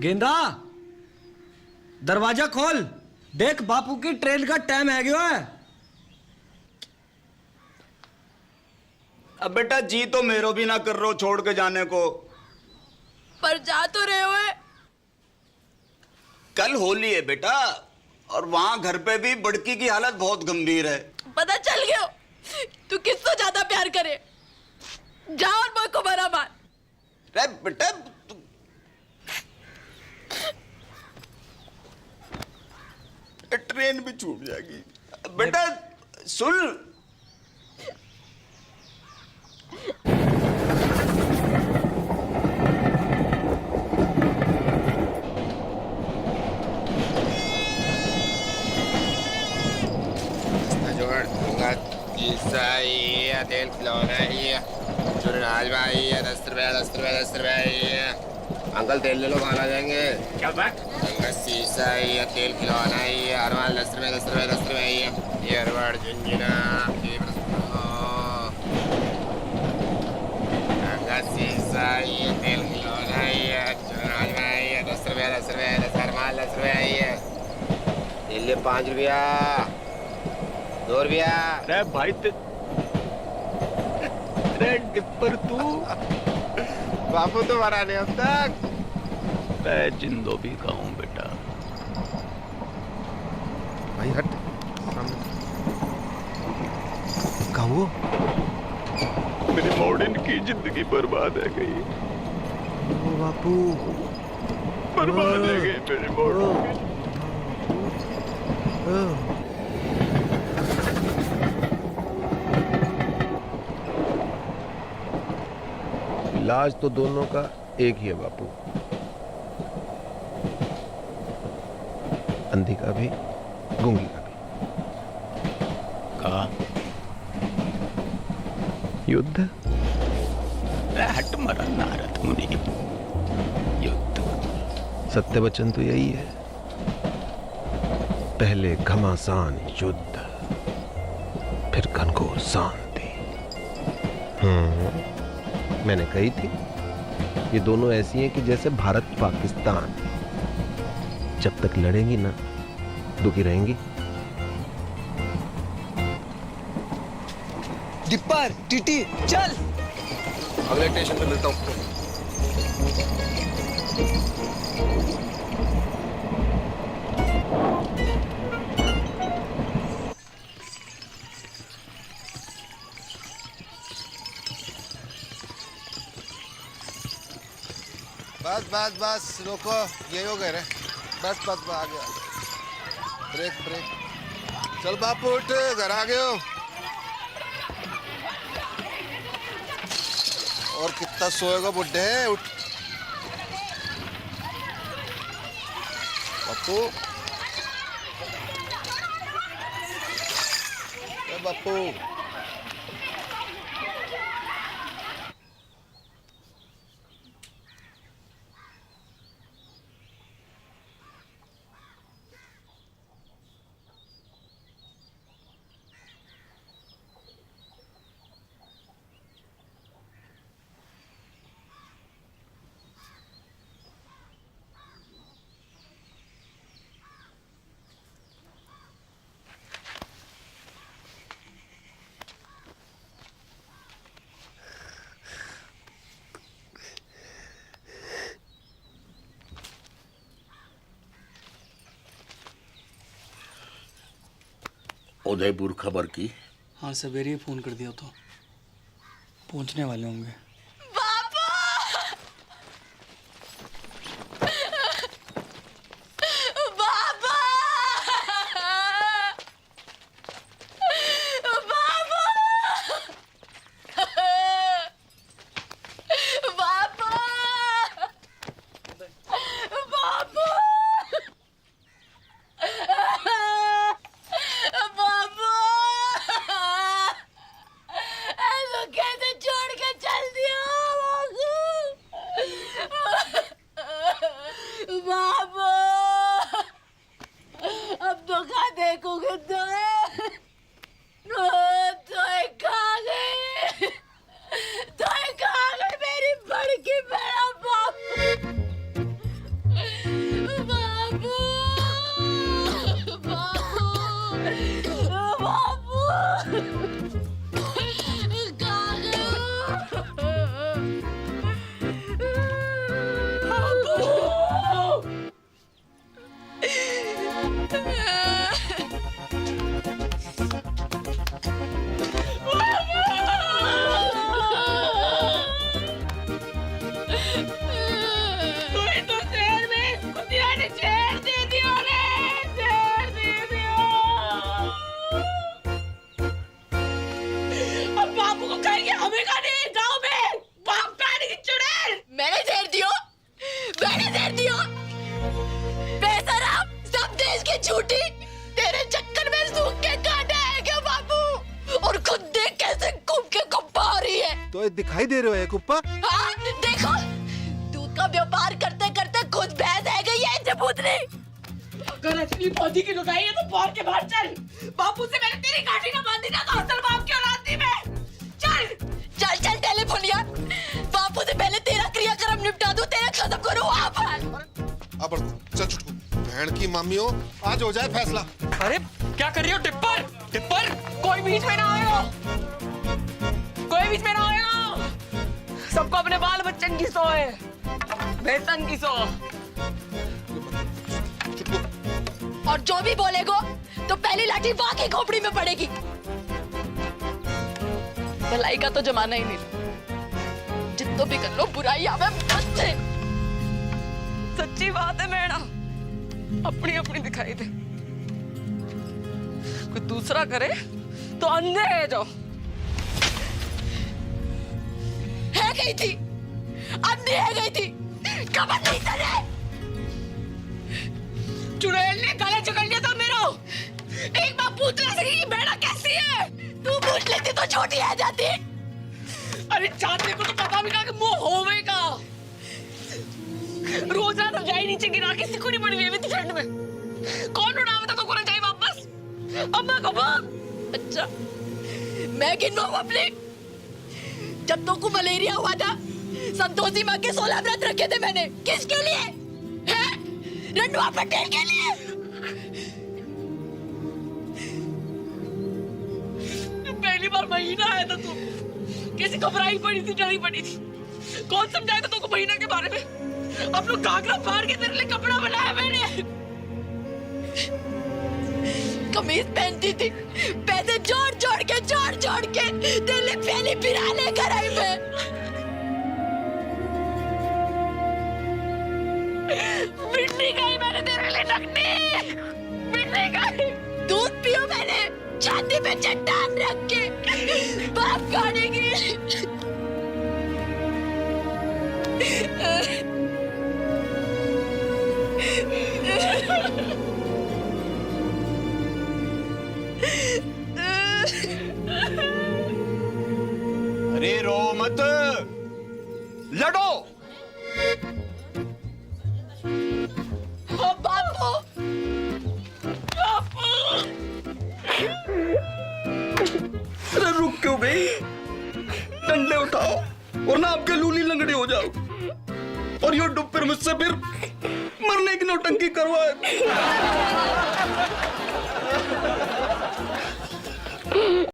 गेंदा, दरवाजा खोल। देख बापू की ट्रेन का टाइम है गया है। अब बेटा जी तो मेरो भी ना कर रो छोड़ के जाने को। पर जा तो रहे हो। कल होली है बेटा, और वहां घर पे भी बड़की की हालत बहुत गंभीर है। पता चल गया तू किससे ज्यादा प्यार करे। जा और मुझको बरा मार। अरे बेटा ट्रेन भी छूट जाएगी। बेटा सुन, तेल खिलौना है, चुनाज भाई है, 10 रुपया 10 रुपया 10 रुपया। अंकल तेल ले लो, कहाँ आ जाएंगे? क्या बात? शीशा है, तेल खिलौना है, अरवाल 10 रुपया 10 रुपया 10 रुपया है। ये अरवाड़ झुंझुना शीशा है, तेल खिलौना है, चुनाज भाई है, 10 रुपया 10 रुपया 10 अरवाल 10 रुपया है। तेल ले 5 रुपया 2 रुपया। अरे भाई टिप्पर तू बापू तो मरा नहीं अब तक। मैं जिंदो भी कहूँ बेटा। भाई हट कहा वो? मेरी मॉडर्न की जिंदगी बर्बाद है गई। ओ बापू बर्बाद है गई मेरी मॉडर्न की। इलाज तो दोनों का एक ही है बापू, अंधी का भी गूंगी का भी। कहा युद्ध? हट मरा नारद मुनि। युद्ध सत्य वचन तो यही है, पहले घमासान युद्ध, फिर घनघोर शांति। मैंने कही थी ये दोनों ऐसी हैं कि जैसे भारत पाकिस्तान, जब तक लड़ेंगी ना दुखी रहेंगी। डिप्पर टीटी चल। अगले स्टेशन पे मिलता हूँ। बस बस बस रोको, ये हो गए रे। बस बस बस आ गया। Brake brake. चल बापू उठ, घर आ गए हो। और कितना सोएगा बुड्ढे, उठ। बापू बापू उदयपुर खबर की? हाँ सवेरे ही फ़ोन कर दिया था, पहुंचने वाले होंगे। तो दिखाई दे रहे हो कुप्पा? हाँ, देखो दूध का व्यापार करते करते खुद भैंस है गई है जबूतरी। अगर असली पौधी की लुगाई है तो बाहर के बाहर चल। बापू से मैंने तेरी गाठी ना बांधी ना तो असल बाप की औलाद थी मैं। चल चल चल टेलीफोनिया, बापू से पहले तेरा क्रियाक्रम निपटा दूं, तेरा खत्म करूं वहाँ पर। अब चल चुटकू, बहन की मामियों, आज हो जाए फैसला। अरे क्या कर रही हो टिप्पर? टिप्पर कोई बीच में ना आयो, कोई बीच में ना आयो। सबको अपने बाल बच्चन की सो है, वेतन की सो। और जो भी बोलेगो तो पहली लाठी वहां की खोपड़ी में पड़ेगी। भलाई का तो जमाना ही नहीं, जितना भी कर लो बुराई आवे बस से। सच्ची बात है मैडम, अपनी अपनी दिखाई दे, कोई दूसरा करे तो अंधे है जो। है गई थी, अंधी है गई थी, कमर नहीं तले। चुड़ैल ने गला जकड़ लिया था मेरा। एक बार पूछ ना सकी कि बेड़ा कैसी है। तू पूछ लेती तो छोटी आ जाती। अरे जानने को तो पता भी ना कि मुंह होवेगा। रोज रात रजाई नीचे गिरा के सिकुड़ी पड़ी हुई थी ठंड में। कौन उड़ावे था तो को रजाई वापस? अम्मा को बाप। अच्छा मैं गिनवाऊं अपने? जब तो को मलेरिया हुआ था, संतोषी माँ के 16 व्रत रखे थे मैंने। किसके लिए? हैं? रंडवा पटेल के लिए। पहली बार महीना आया था तू, कैसी घबराई पड़ी थी, डरी पड़ी थी। कौन समझाया था तुमको महीना के बारे में? अब लोग घाघरा फाड़ के तेरे लिए कपड़ा बनाया मैंने। कमीज पहनती थी, पैसे जोड़ जोड़ के तेरे पहली बिरा लेकर आई मैं। मिट्टी खाई मैंने तेरे लिए नकनी, मिट्टी खाई। दूध पियो मैंने छाती पे चट्टान रख के बाप खाने की। अरे रो मत, लड़ो। बापू, बापू। अरे रुक क्यों गई? डंडे उठाओ और ना आपके लूली लंगड़ी हो जाओ, और यो डुब फिर मुझसे फिर मरने की नौटंकी करवाए।